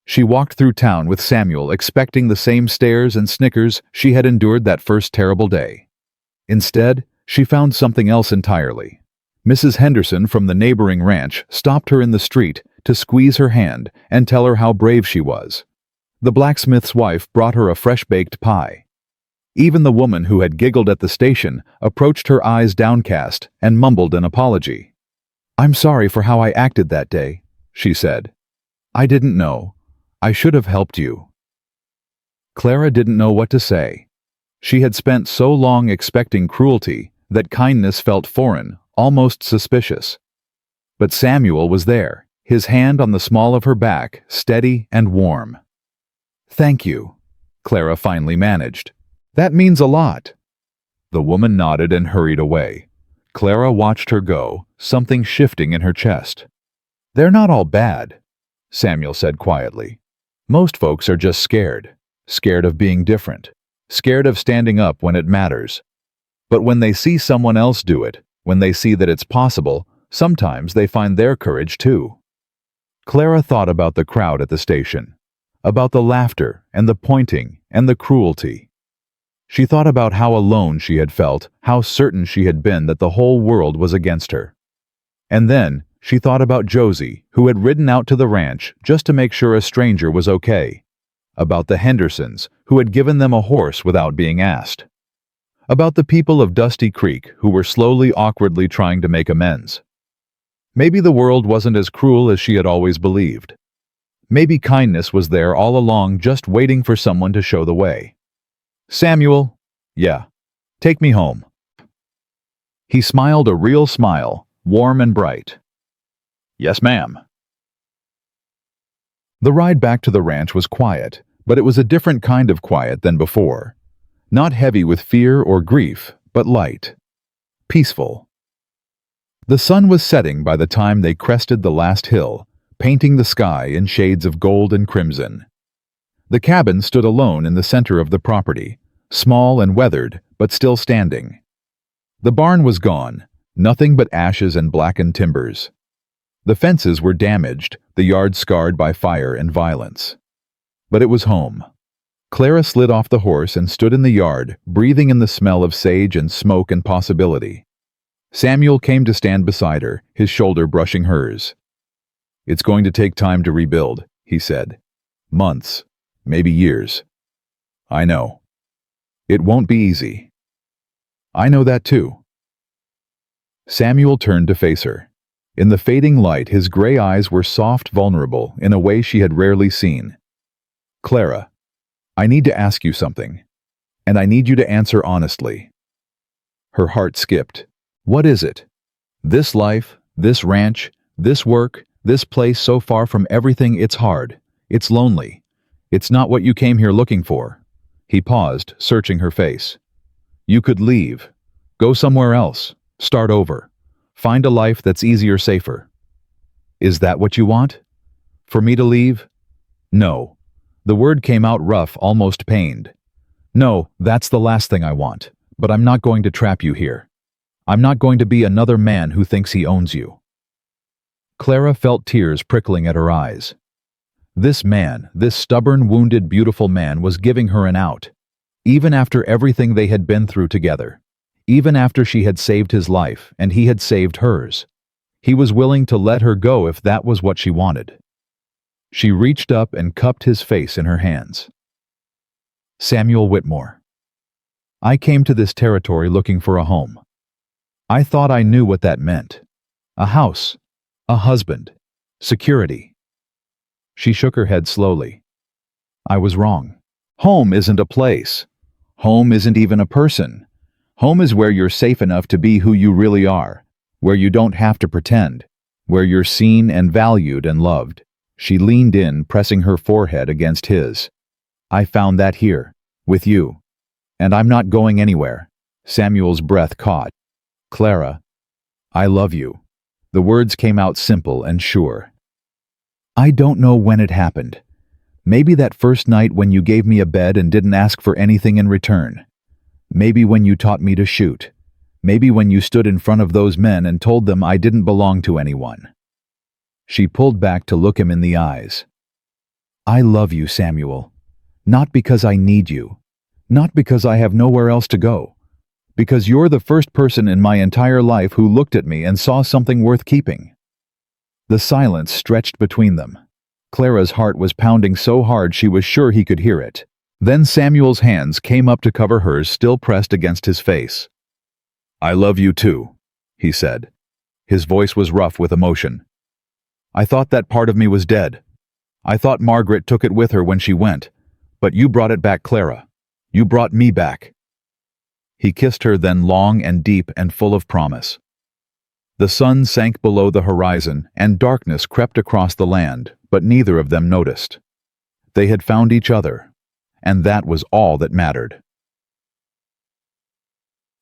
A: She walked through town with Samuel expecting the same stares and snickers she had endured that first terrible day. Instead, she found something else entirely. Mrs. Henderson from the neighboring ranch stopped her in the street to squeeze her hand and tell her how brave she was. The blacksmith's wife brought her a fresh-baked pie. Even the woman who had giggled at the station approached her eyes downcast and mumbled an apology. "I'm sorry for how I acted that day," she said. "I didn't know. I should have helped you." Clara didn't know what to say. She had spent so long expecting cruelty that kindness felt foreign, almost suspicious. But Samuel was there, his hand on the small of her back, steady and warm. "Thank you," Clara finally managed. "That means a lot." The woman nodded and hurried away. Clara watched her go, something shifting in her chest. "They're not all bad," Samuel said quietly. "Most folks are just scared. Scared of being different. Scared of standing up when it matters. But when they see someone else do it, when they see that it's possible, sometimes they find their courage too." Clara thought about the crowd at the station, about the laughter and the pointing and the cruelty. She thought about how alone she had felt, how certain she had been that the whole world was against her. And then she thought about Josie, who had ridden out to the ranch just to make sure a stranger was okay. About the Hendersons, who had given them a horse without being asked. About the people of Dusty Creek, who were slowly, awkwardly trying to make amends. Maybe the world wasn't as cruel as she had always believed. Maybe kindness was there all along, just waiting for someone to show the way. "Samuel, yeah, take me home." He smiled a real smile, warm and bright. "Yes, ma'am." The ride back to the ranch was quiet, but it was a different kind of quiet than before. Not heavy with fear or grief, but light. Peaceful. The sun was setting by the time they crested the last hill, painting the sky in shades of gold and crimson. The cabin stood alone in the center of the property, small and weathered, but still standing. The barn was gone, nothing but ashes and blackened timbers. The fences were damaged, the yard scarred by fire and violence. But it was home. Clara slid off the horse and stood in the yard, breathing in the smell of sage and smoke and possibility. Samuel came to stand beside her, his shoulder brushing hers. It's going to take time to rebuild, he said. Months, maybe years. I know. It won't be easy. I know that too. Samuel turned to face her. In the fading light, his gray eyes were soft, vulnerable, in a way she had rarely seen. Clara, I need to ask you something, and I need you to answer honestly. Her heart skipped. What is it? This life, this ranch, this work, this place so far from everything, it's hard. It's lonely. It's not what you came here looking for. He paused, searching her face. You could leave. Go somewhere else. Start over. Find a life that's easier, safer. Is that what you want? For me to leave? No. The word came out rough, almost pained. No, that's the last thing I want. But I'm not going to trap you here. I'm not going to be another man who thinks he owns you. Clara felt tears prickling at her eyes. This man, this stubborn, wounded, beautiful man, was giving her an out. Even after everything they had been through together. Even after she had saved his life, and he had saved hers. He was willing to let her go if that was what she wanted. She reached up and cupped his face in her hands. Samuel Whitmore. I came to this territory looking for a home. I thought I knew what that meant. A house, a husband, security. She shook her head slowly. I was wrong. Home isn't a place. Home isn't even a person. Home is where you're safe enough to be who you really are, where you don't have to pretend, where you're seen and valued and loved. She leaned in, pressing her forehead against his. I found that here, with you. And I'm not going anywhere. Samuel's breath caught. Clara, I love you. The words came out simple and sure. I don't know when it happened. Maybe that first night when you gave me a bed and didn't ask for anything in return. Maybe when you taught me to shoot. Maybe when you stood in front of those men and told them I didn't belong to anyone. She pulled back to look him in the eyes. I love you, Samuel. Not because I need you. Not because I have nowhere else to go. Because you're the first person in my entire life who looked at me and saw something worth keeping. The silence stretched between them. Clara's heart was pounding so hard she was sure he could hear it. Then Samuel's hands came up to cover hers, still pressed against his face. I love you too, he said. His voice was rough with emotion. I thought that part of me was dead. I thought Margaret took it with her when she went. But you brought it back, Clara. You brought me back. He kissed her, then long and deep and full of promise. The sun sank below the horizon, and darkness crept across the land, but neither of them noticed. They had found each other, and that was all that mattered.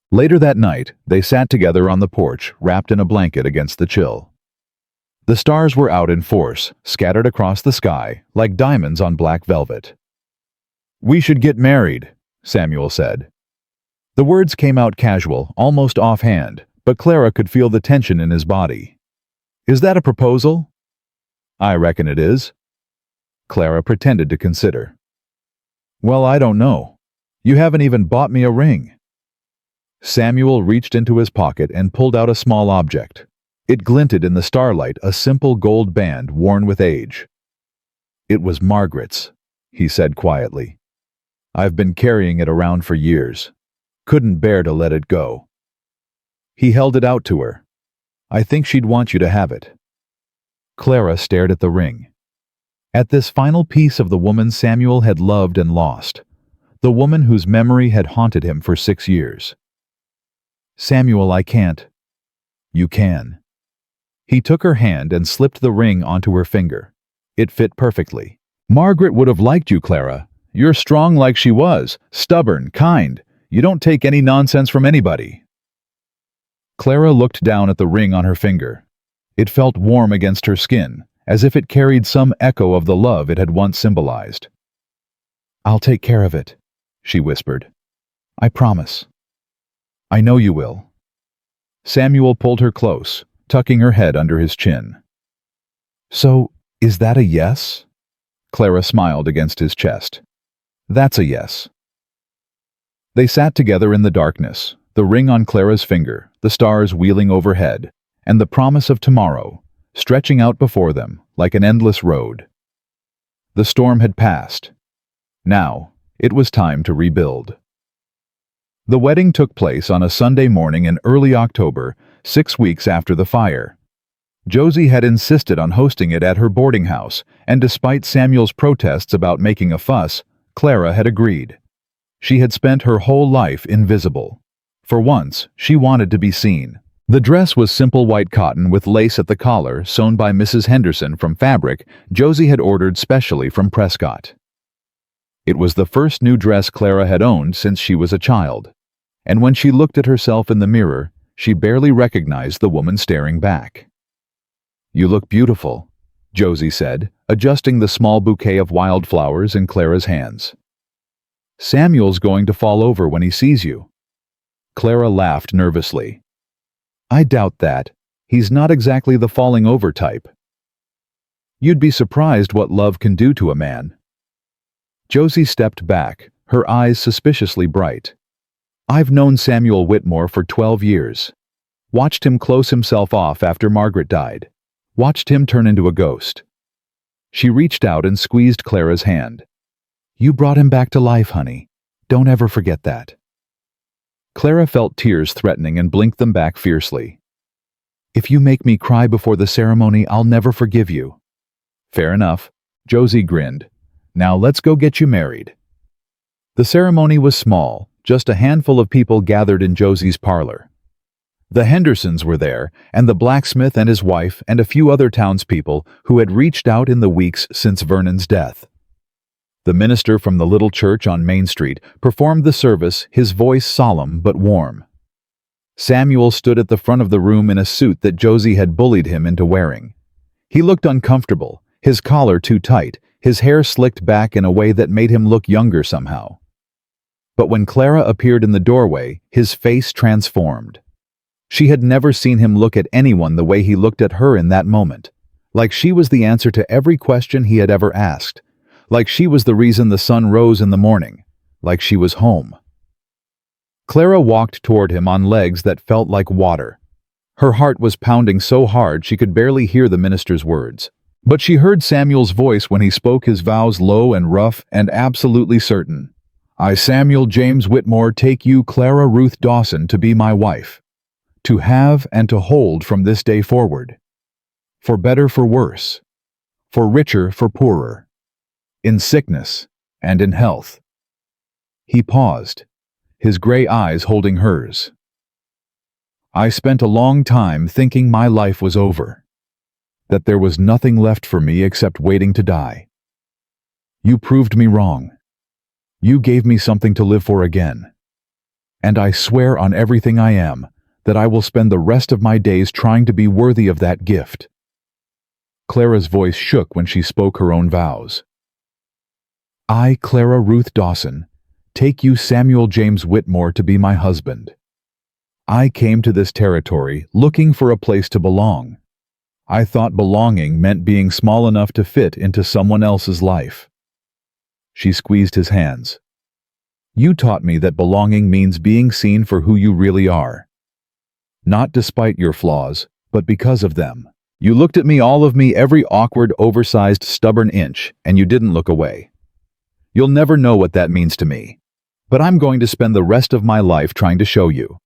A: Later that night, they sat together on the porch, wrapped in a blanket against the chill. The stars were out in force, scattered across the sky, like diamonds on black velvet. We should get married, Samuel said. The words came out casual, almost offhand, but Clara could feel the tension in his body. Is that a proposal? I reckon it is. Clara pretended to consider. Well, I don't know. You haven't even bought me a ring. Samuel reached into his pocket and pulled out a small object. It glinted in the starlight, a simple gold band worn with age. It was Margaret's, he said quietly. I've been carrying it around for years. Couldn't bear to let it go. He held it out to her. I think she'd want you to have it. Clara stared at the ring. At this final piece of the woman Samuel had loved and lost. The woman whose memory had haunted him for 6 years. Samuel, I can't. You can. He took her hand and slipped the ring onto her finger. It fit perfectly. Margaret would have liked you, Clara. You're strong like she was, stubborn, kind. You don't take any nonsense from anybody. Clara looked down at the ring on her finger. It felt warm against her skin, as if it carried some echo of the love it had once symbolized. I'll take care of it, she whispered. I promise. I know you will. Samuel pulled her close, tucking her head under his chin. So, is that a yes? Clara smiled against his chest. That's a yes. They sat together in the darkness, the ring on Clara's finger, the stars wheeling overhead, and the promise of tomorrow, stretching out before them like an endless road. The storm had passed. Now, it was time to rebuild. The wedding took place on a Sunday morning in early October, 6 weeks after the fire. Josie had insisted on hosting it at her boarding house, and despite Samuel's protests about making a fuss, Clara had agreed. She had spent her whole life invisible. For once, she wanted to be seen. The dress was simple white cotton with lace at the collar, sewn by Mrs. Henderson from fabric Josie had ordered specially from Prescott. It was the first new dress Clara had owned since she was a child, and when she looked at herself in the mirror, she barely recognized the woman staring back. "You look beautiful," Josie said, adjusting the small bouquet of wildflowers in Clara's hands. "Samuel's going to fall over when he sees you." Clara laughed nervously. "I doubt that. He's not exactly the falling over type." "You'd be surprised what love can do to a man." Josie stepped back, her eyes suspiciously bright. "I've known Samuel Whitmore for 12 years. Watched him close himself off after Margaret died. Watched him turn into a ghost." She reached out and squeezed Clara's hand. "You brought him back to life, honey. Don't ever forget that." Clara felt tears threatening and blinked them back fiercely. "If you make me cry before the ceremony, I'll never forgive you." "Fair enough," Josie grinned. "Now let's go get you married." The ceremony was small, just a handful of people gathered in Josie's parlor. The Hendersons were there, and the blacksmith and his wife and a few other townspeople who had reached out in the weeks since Vernon's death. The minister from the little church on Main Street performed the service, his voice solemn but warm. Samuel stood at the front of the room in a suit that Josie had bullied him into wearing. He looked uncomfortable, his collar too tight, his hair slicked back in a way that made him look younger somehow. But when Clara appeared in the doorway, his face transformed. She had never seen him look at anyone the way he looked at her in that moment, like she was the answer to every question he had ever asked, like she was the reason the sun rose in the morning, like she was home. Clara walked toward him on legs that felt like water. Her heart was pounding so hard she could barely hear the minister's words. But she heard Samuel's voice when he spoke his vows low and rough and absolutely certain. "I, Samuel James Whitmore, take you, Clara Ruth Dawson, to be my wife, to have and to hold from this day forward, for better for worse, for richer for poorer, in sickness and in health." He paused, his gray eyes holding hers. "I spent a long time thinking my life was over, that there was nothing left for me except waiting to die. You proved me wrong. You gave me something to live for again. And I swear on everything I am that I will spend the rest of my days trying to be worthy of that gift." Clara's voice shook when she spoke her own vows. "I, Clara Ruth Dawson, take you, Samuel James Whitmore, to be my husband. I came to this territory looking for a place to belong. I thought belonging meant being small enough to fit into someone else's life." She squeezed his hands. "You taught me that belonging means being seen for who you really are. Not despite your flaws, but because of them. You looked at me, all of me, every awkward, oversized, stubborn inch, and you didn't look away. You'll never know what that means to me, but I'm going to spend the rest of my life trying to show you."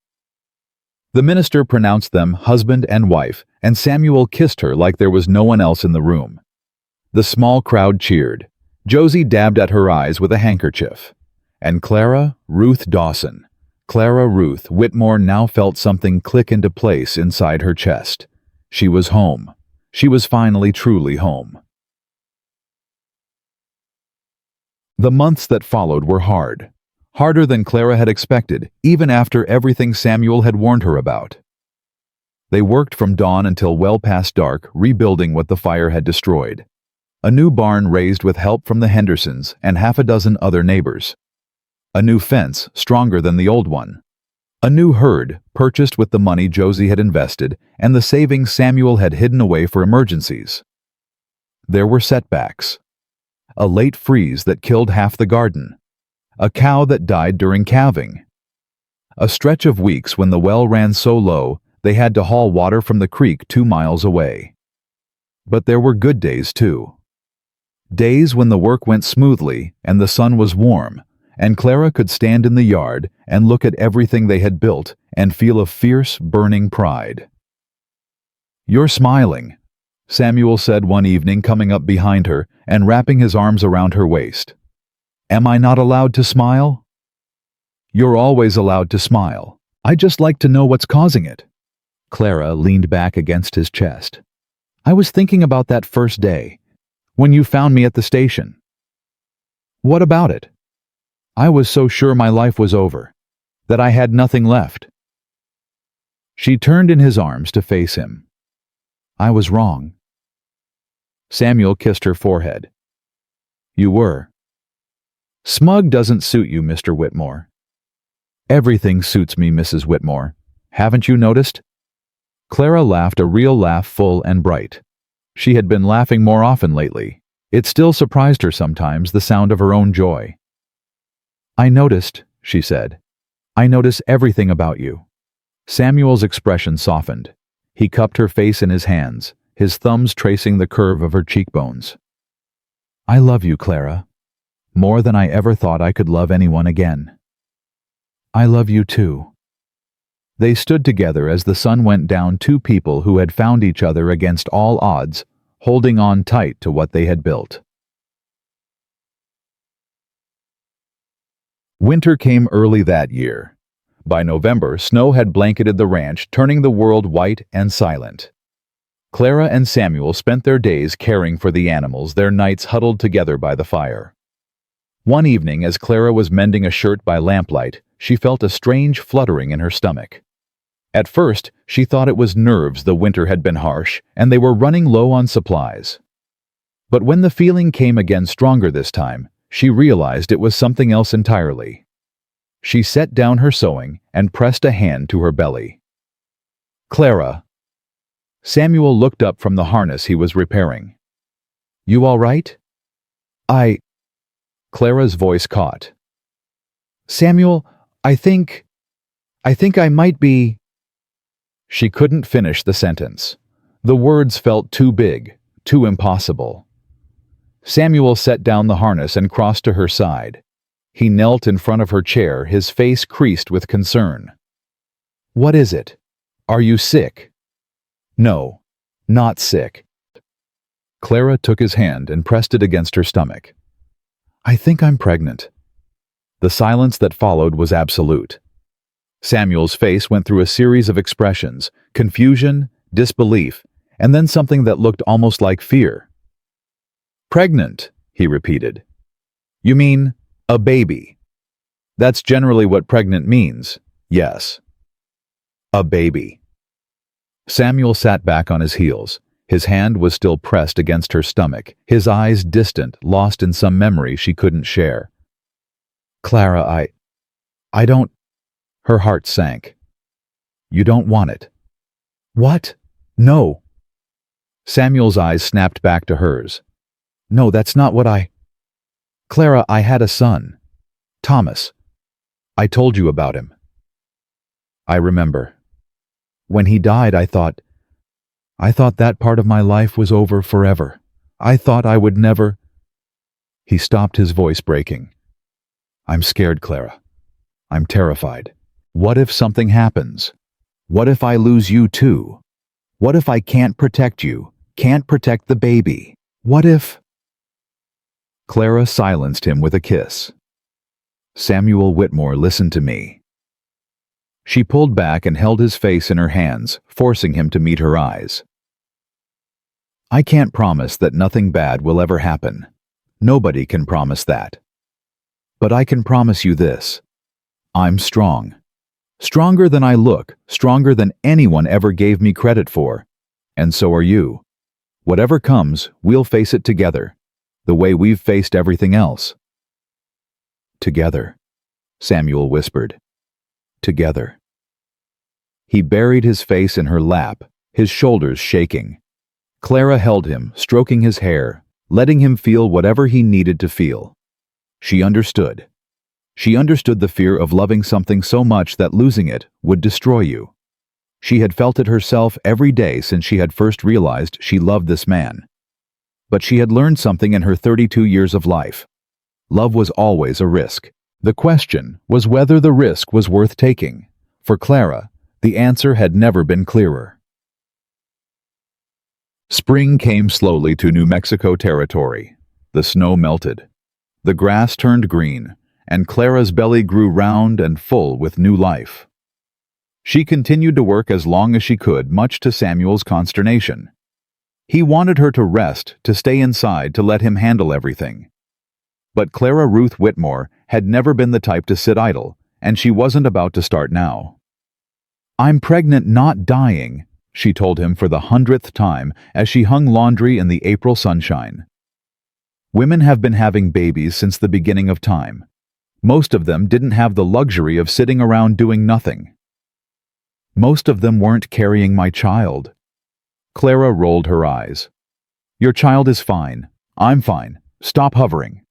A: The minister pronounced them husband and wife, and Samuel kissed her like there was no one else in the room. The small crowd cheered. Josie dabbed at her eyes with a handkerchief. And Clara Ruth Dawson, Clara Ruth Whitmore, now felt something click into place inside her chest. She was home. She was finally truly home. The months that followed were hard. Harder than Clara had expected, even after everything Samuel had warned her about. They worked from dawn until well past dark, rebuilding what the fire had destroyed. A new barn raised with help from the Hendersons and half a dozen other neighbors. A new fence, stronger than the old one. A new herd, purchased with the money Josie had invested and the savings Samuel had hidden away for emergencies. There were setbacks. A late freeze that killed half the garden. A cow that died during calving. A stretch of weeks when the well ran so low they had to haul water from the creek 2 miles away. But there were good days too. Days when the work went smoothly and the sun was warm, and Clara could stand in the yard and look at everything they had built and feel a fierce, burning pride. "You're smiling," Samuel said one evening, coming up behind her and wrapping his arms around her waist. "Am I not allowed to smile?" "You're always allowed to smile. I just like to know what's causing it." Clara leaned back against his chest. "I was thinking about that first day, when you found me at the station." "What about it?" "I was so sure my life was over, that I had nothing left." She turned in his arms to face him. "I was wrong." Samuel kissed her forehead. "You were. Smug doesn't suit you, Mr. Whitmore." "Everything suits me, Mrs. Whitmore. Haven't you noticed?" Clara laughed, a real laugh, full and bright. She had been laughing more often lately. It still surprised her sometimes, the sound of her own joy. "I noticed," she said. "I notice everything about you." Samuel's expression softened. He cupped her face in his hands, his thumbs tracing the curve of her cheekbones. "I love you, Clara, more than I ever thought I could love anyone again." "I love you too." They stood together as the sun went down, two people who had found each other against all odds, holding on tight to what they had built. Winter came early that year. By November, snow had blanketed the ranch, turning the world white and silent. Clara and Samuel spent their days caring for the animals, their nights huddled together by the fire. One evening, as Clara was mending a shirt by lamplight, she felt a strange fluttering in her stomach. At first, she thought it was nerves. The winter had been harsh, and they were running low on supplies. But when the feeling came again, stronger this time, she realized it was something else entirely. She set down her sewing and pressed a hand to her belly. "Clara." Samuel looked up from the harness he was repairing. "You all right?" Clara's voice caught. "Samuel, I think I might be—" She couldn't finish the sentence. The words felt too big, too impossible. Samuel set down the harness and crossed to her side. He knelt in front of her chair, his face creased with concern. "What is it? Are you sick?" "No, not sick." Clara took his hand and pressed it against her stomach. "I think I'm pregnant." The silence that followed was absolute. Samuel's face went through a series of expressions: confusion, disbelief, and then something that looked almost like fear. "Pregnant," he repeated. "You mean a baby?" "That's generally what pregnant means, yes." "A baby." Samuel sat back on his heels. His hand was still pressed against her stomach, his eyes distant, lost in some memory she couldn't share. "Clara, I don't—" Her heart sank. "You don't want it?" "What? No." Samuel's eyes snapped back to hers. "No, that's not what I—" "Clara, I had a son. Thomas. I told you about him." "I remember. When he died, I thought that part of my life was over forever. I thought I would never—" He stopped, his voice breaking. "I'm scared, Clara. I'm terrified. What if something happens? What if I lose you too? What if I can't protect you, can't protect the baby? What if—" Clara silenced him with a kiss. "Samuel Whitmore, listen to me." She pulled back and held his face in her hands, forcing him to meet her eyes. "I can't promise that nothing bad will ever happen. Nobody can promise that. But I can promise you this. I'm strong. Stronger than I look, stronger than anyone ever gave me credit for. And so are you. Whatever comes, we'll face it together, the way we've faced everything else." "Together," Samuel whispered. "Together." He buried his face in her lap, his shoulders shaking. Clara held him, stroking his hair, letting him feel whatever he needed to feel. She understood. She understood the fear of loving something so much that losing it would destroy you. She had felt it herself every day since she had first realized she loved this man. But she had learned something in her 32 years of life. Love was always a risk. The question was whether the risk was worth taking. For Clara, the answer had never been clearer. Spring came slowly to New Mexico territory. The snow melted. The grass turned green, and Clara's belly grew round and full with new life. She continued to work as long as she could, much to Samuel's consternation. He wanted her to rest, to stay inside, to let him handle everything. But Clara Ruth Whitmore had never been the type to sit idle, and she wasn't about to start now. "I'm pregnant, not dying," she told him for the 100th time as she hung laundry in the April sunshine. Women have been having babies since the beginning of time. Most of them didn't have the luxury of sitting around doing nothing. Most of them weren't carrying my child. Clara rolled her eyes. "Your child is fine. I'm fine. Stop hovering."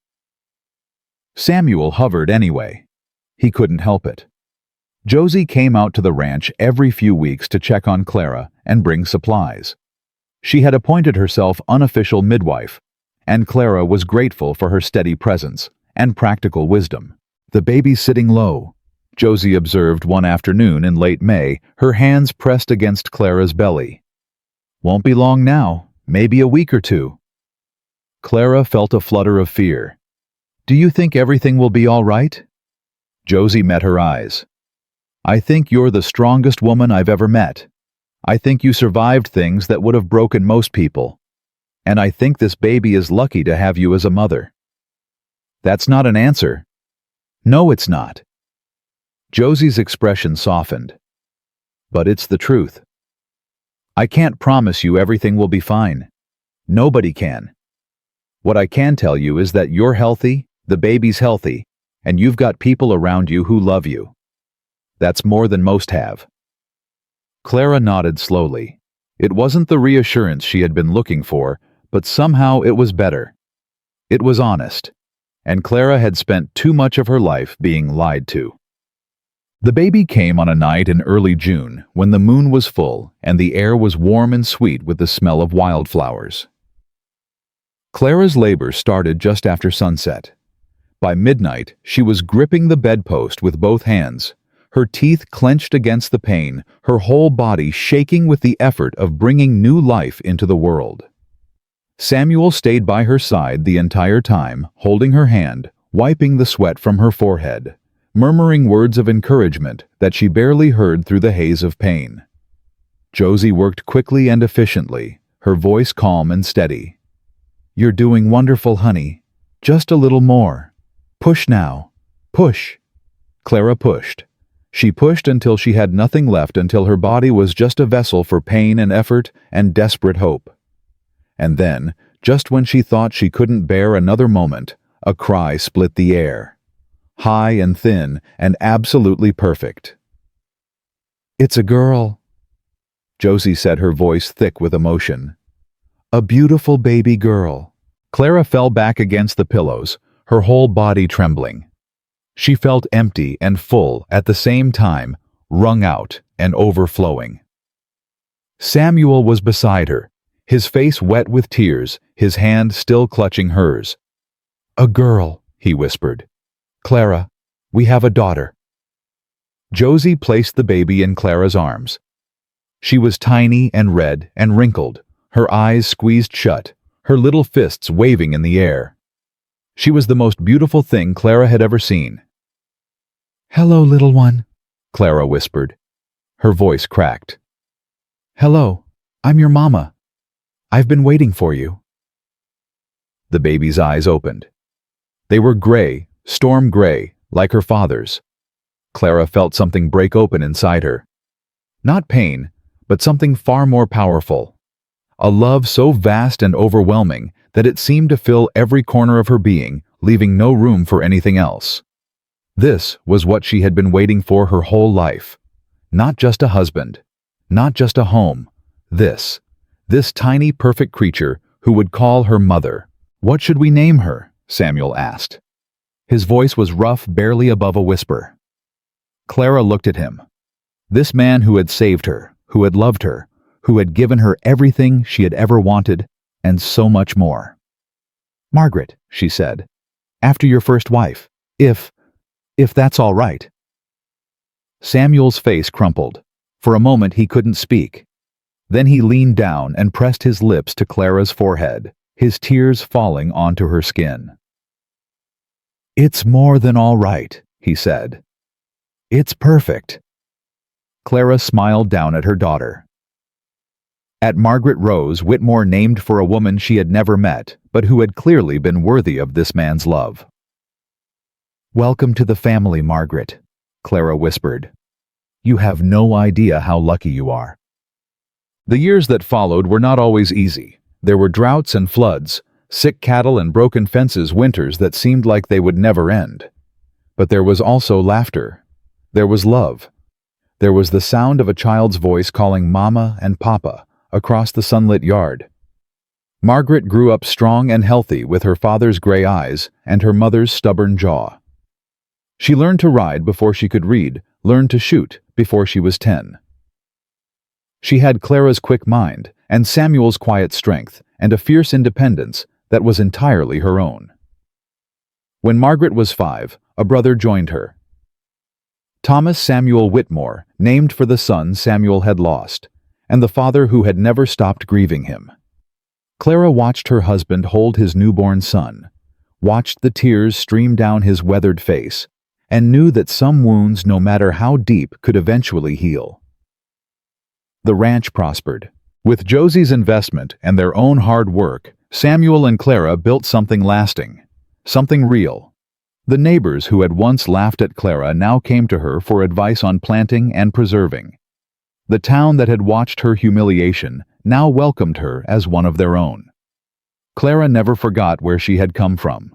A: Samuel hovered anyway. He couldn't help it. Josie came out to the ranch every few weeks to check on Clara and bring supplies. She had appointed herself unofficial midwife, and Clara was grateful for her steady presence and practical wisdom. "The baby's sitting low," Josie observed one afternoon in late May, her hands pressed against Clara's belly. "Won't be long now, maybe a week or two." Clara felt a flutter of fear. "Do you think everything will be all right?" Josie met her eyes. "I think you're the strongest woman I've ever met. I think you survived things that would have broken most people. And I think this baby is lucky to have you as a mother." "That's not an answer." "No, it's not." Josie's expression softened. "But it's the truth. I can't promise you everything will be fine. Nobody can. What I can tell you is that you're healthy, the baby's healthy, and you've got people around you who love you. That's more than most have." Clara nodded slowly. It wasn't the reassurance she had been looking for, but somehow it was better. It was honest, and Clara had spent too much of her life being lied to. The baby came on a night in early June when the moon was full and the air was warm and sweet with the smell of wildflowers. Clara's labor started just after sunset. By midnight, she was gripping the bedpost with both hands, her teeth clenched against the pain, her whole body shaking with the effort of bringing new life into the world. Samuel stayed by her side the entire time, holding her hand, wiping the sweat from her forehead, murmuring words of encouragement that she barely heard through the haze of pain. Josie worked quickly and efficiently, her voice calm and steady. "You're doing wonderful, honey. Just a little more. Push now. Push." Clara pushed. She pushed until she had nothing left, until her body was just a vessel for pain and effort and desperate hope. And then, just when she thought she couldn't bear another moment, a cry split the air. High and thin and absolutely perfect. "It's a girl," Josie said, her voice thick with emotion. "A beautiful baby girl." Clara fell back against the pillows, her whole body trembling. She felt empty and full at the same time, wrung out and overflowing. Samuel was beside her, his face wet with tears, his hand still clutching hers. "A girl," he whispered. "Clara, we have a daughter." Josie placed the baby in Clara's arms. She was tiny and red and wrinkled, her eyes squeezed shut, her little fists waving in the air. She was the most beautiful thing Clara had ever seen. "Hello, little one," Clara whispered. Her voice cracked. "Hello, I'm your mama. I've been waiting for you." The baby's eyes opened. They were gray, storm gray, like her father's. Clara felt something break open inside her. Not pain, but something far more powerful. A love so vast and overwhelming that it seemed to fill every corner of her being, leaving no room for anything else. This was what she had been waiting for her whole life. Not just a husband, not just a home. This tiny perfect creature who would call her mother. "What should we name her?" Samuel asked. His voice was rough, barely above a whisper. Clara looked at him. This man who had saved her, who had loved her, who had given her everything she had ever wanted, and so much more. "Margaret," she said, "after your first wife, if that's all right." Samuel's face crumpled. For a moment he couldn't speak. Then he leaned down and pressed his lips to Clara's forehead, his tears falling onto her skin. "It's more than all right," he said. "It's perfect." Clara smiled down at her daughter. At Margaret Rose Whitmore named for a woman she had never met, but who had clearly been worthy of this man's love. "Welcome to the family, Margaret," Clara whispered. "You have no idea how lucky you are." The years that followed were not always easy. There were droughts and floods, sick cattle and broken fences, winters that seemed like they would never end. But there was also laughter. There was love. There was the sound of a child's voice calling Mama and Papa across the sunlit yard. Margaret grew up strong and healthy with her father's gray eyes and her mother's stubborn jaw. She learned to ride before she could read, learned to shoot before she was 10. She had Clara's quick mind and Samuel's quiet strength and a fierce independence that was entirely her own. When Margaret was 5, a brother joined her. Thomas Samuel Whitmore, named for the son Samuel had lost, and the father who had never stopped grieving him. Clara watched her husband hold his newborn son, watched the tears stream down his weathered face, and knew that some wounds, no matter how deep, could eventually heal. The ranch prospered. With Josie's investment and their own hard work, Samuel and Clara built something lasting, something real. The neighbors who had once laughed at Clara now came to her for advice on planting and preserving. The town that had watched her humiliation now welcomed her as one of their own. Clara never forgot where she had come from.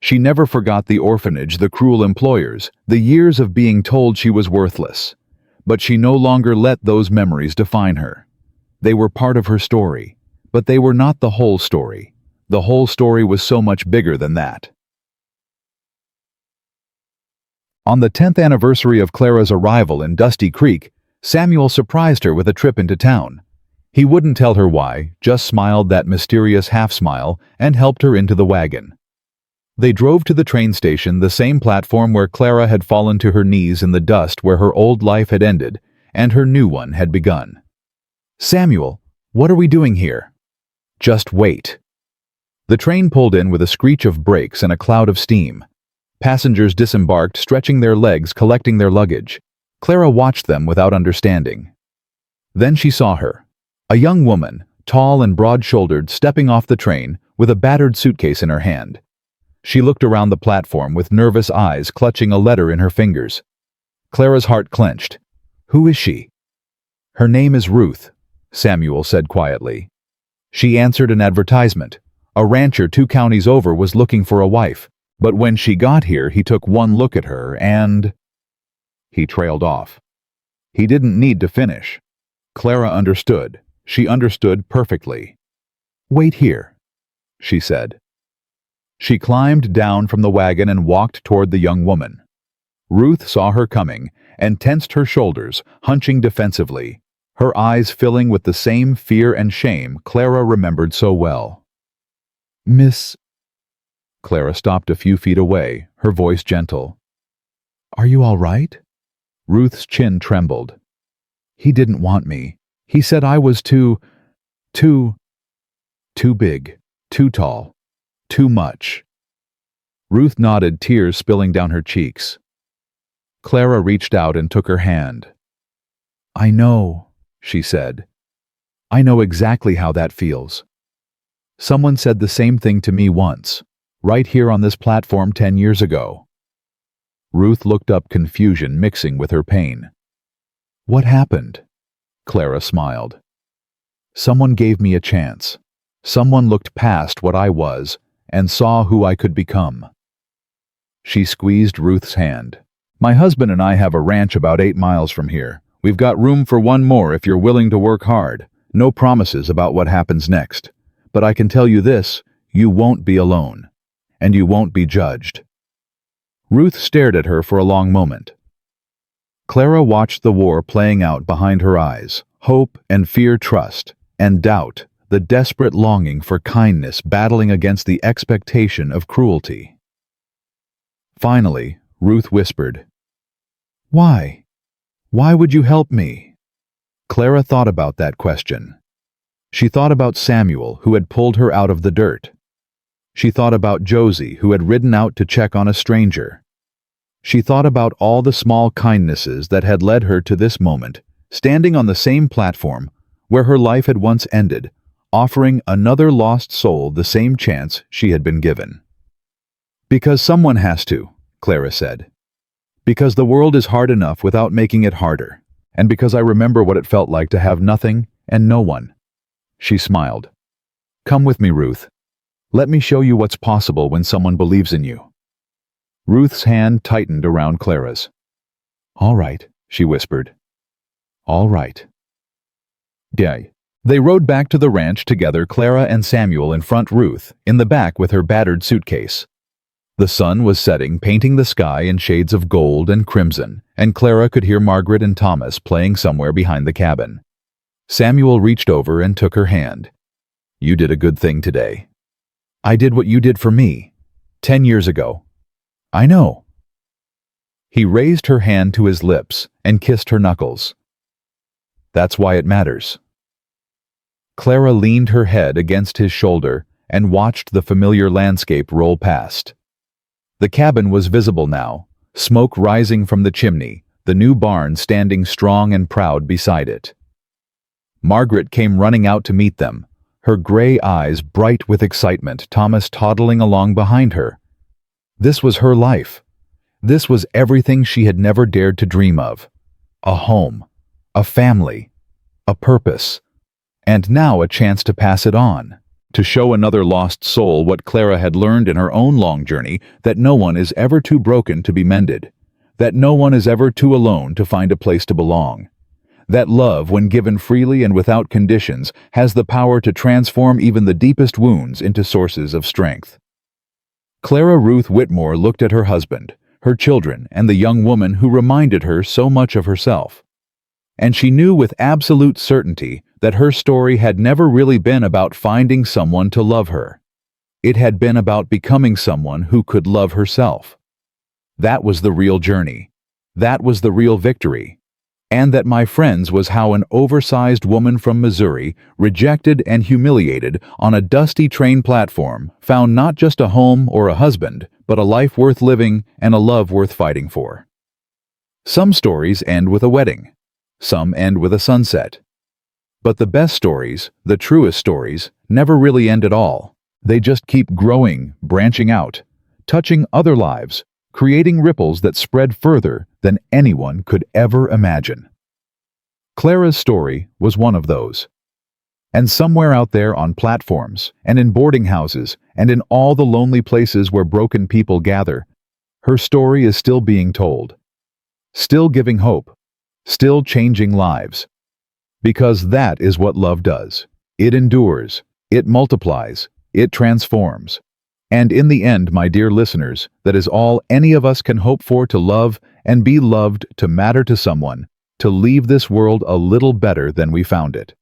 A: She never forgot the orphanage, the cruel employers, the years of being told she was worthless. But she no longer let those memories define her. They were part of her story, but they were not the whole story. The whole story was so much bigger than that. On the 10th anniversary of Clara's arrival in Dusty Creek, Samuel surprised her with a trip into town. He wouldn't tell her why, just smiled that mysterious half-smile and helped her into the wagon. They drove to the train station, the same platform where Clara had fallen to her knees in the dust where her old life had ended and her new one had begun. "Samuel, what are we doing here?" "Just wait." The train pulled in with a screech of brakes and a cloud of steam. Passengers disembarked, stretching their legs, collecting their luggage. Clara watched them without understanding. Then she saw her. A young woman, tall and broad-shouldered, stepping off the train with a battered suitcase in her hand. She looked around the platform with nervous eyes, clutching a letter in her fingers. Clara's heart clenched. "Who is she?" "Her name is Ruth," Samuel said quietly. "She answered an advertisement. A rancher 2 counties over was looking for a wife, but when she got here he took one look at her and—" He trailed off. He didn't need to finish. Clara understood. She understood perfectly. "Wait here," she said. She climbed down from the wagon and walked toward the young woman. Ruth saw her coming and tensed her shoulders, hunching defensively, her eyes filling with the same fear and shame Clara remembered so well. "Miss—" Clara stopped a few feet away, her voice gentle. "Are you all right?" Ruth's chin trembled. "He didn't want me. He said I was too big, too tall, too much." Ruth nodded, tears spilling down her cheeks. Clara reached out and took her hand. "I know," she said. "I know exactly how that feels. Someone said the same thing to me once, right here on this platform 10 years ago." Ruth looked up, confusion mixing with her pain. "What happened?" Clara smiled. "Someone gave me a chance. Someone looked past what I was and saw who I could become." She squeezed Ruth's hand. "My husband and I have a ranch about 8 miles from here. We've got room for one more if you're willing to work hard. No promises about what happens next. But I can tell you this, you won't be alone. And you won't be judged." Ruth stared at her for a long moment. Clara watched the war playing out behind her eyes, Hope and fear, trust and doubt, the desperate longing for kindness battling against the expectation of cruelty. Finally, Ruth whispered, "Why? Why would you help me?" Clara thought about that question. She thought about Samuel, who had pulled her out of the dirt. She thought about Josie, who had ridden out to check on a stranger. She thought about all the small kindnesses that had led her to this moment, standing on the same platform where her life had once ended, offering another lost soul the same chance she had been given. "Because someone has to," Clara said. "Because the world is hard enough without making it harder, and because I remember what it felt like to have nothing and no one." She smiled. "Come with me, Ruth. Let me show you what's possible when someone believes in you." Ruth's hand tightened around Clara's. "All right," she whispered. "All right." Yay. They rode back to the ranch together, Clara and Samuel in front, Ruth in the back with her battered suitcase. The sun was setting, painting the sky in shades of gold and crimson, and Clara could hear Margaret and Thomas playing somewhere behind the cabin. Samuel reached over and took her hand. "You did a good thing today." "I did what you did for me 10 years ago." "I know." He raised her hand to his lips and kissed her knuckles. "That's why it matters." Clara leaned her head against his shoulder and watched the familiar landscape roll past. The cabin was visible now, smoke rising from the chimney, the new barn standing strong and proud beside it. Margaret came running out to meet them, her gray eyes bright with excitement, Thomas toddling along behind her. This was her life. This was everything she had never dared to dream of. A home, a family, a purpose, and now a chance to pass it on, to show another lost soul what Clara had learned in her own long journey, that no one is ever too broken to be mended, that no one is ever too alone to find a place to belong, that love, when given freely and without conditions, has the power to transform even the deepest wounds into sources of strength. Clara Ruth Whitmore looked at her husband, her children, and the young woman who reminded her so much of herself. And she knew with absolute certainty that her story had never really been about finding someone to love her. It had been about becoming someone who could love herself. That was the real journey. That was the real victory. And that, my friends, was how an oversized woman from Missouri, rejected and humiliated on a dusty train platform, found not just a home or a husband, but a life worth living and a love worth fighting for. Some stories end with a wedding. Some end with a sunset. But the best stories, the truest stories, never really end at all. They just keep growing, branching out, touching other lives, creating ripples that spread further than anyone could ever imagine. Clara's story was one of those. And somewhere out there on platforms, and in boarding houses, and in all the lonely places where broken people gather, her story is still being told. Still giving hope. Still changing lives. Because that is what love does. It endures, it multiplies, it transforms. And in the end, my dear listeners, that is all any of us can hope for: to love and be loved, to matter to someone, to leave this world a little better than we found it.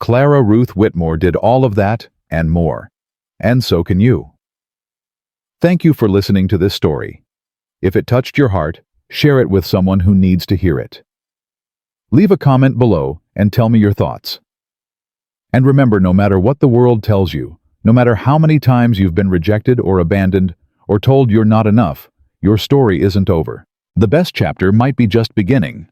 A: Clara Ruth Whitmore did all of that and more. And so can you. Thank you for listening to this story. If it touched your heart, share it with someone who needs to hear it. Leave a comment below and tell me your thoughts. And remember, no matter what the world tells you, no matter how many times you've been rejected or abandoned or told you're not enough, your story isn't over. The best chapter might be just beginning.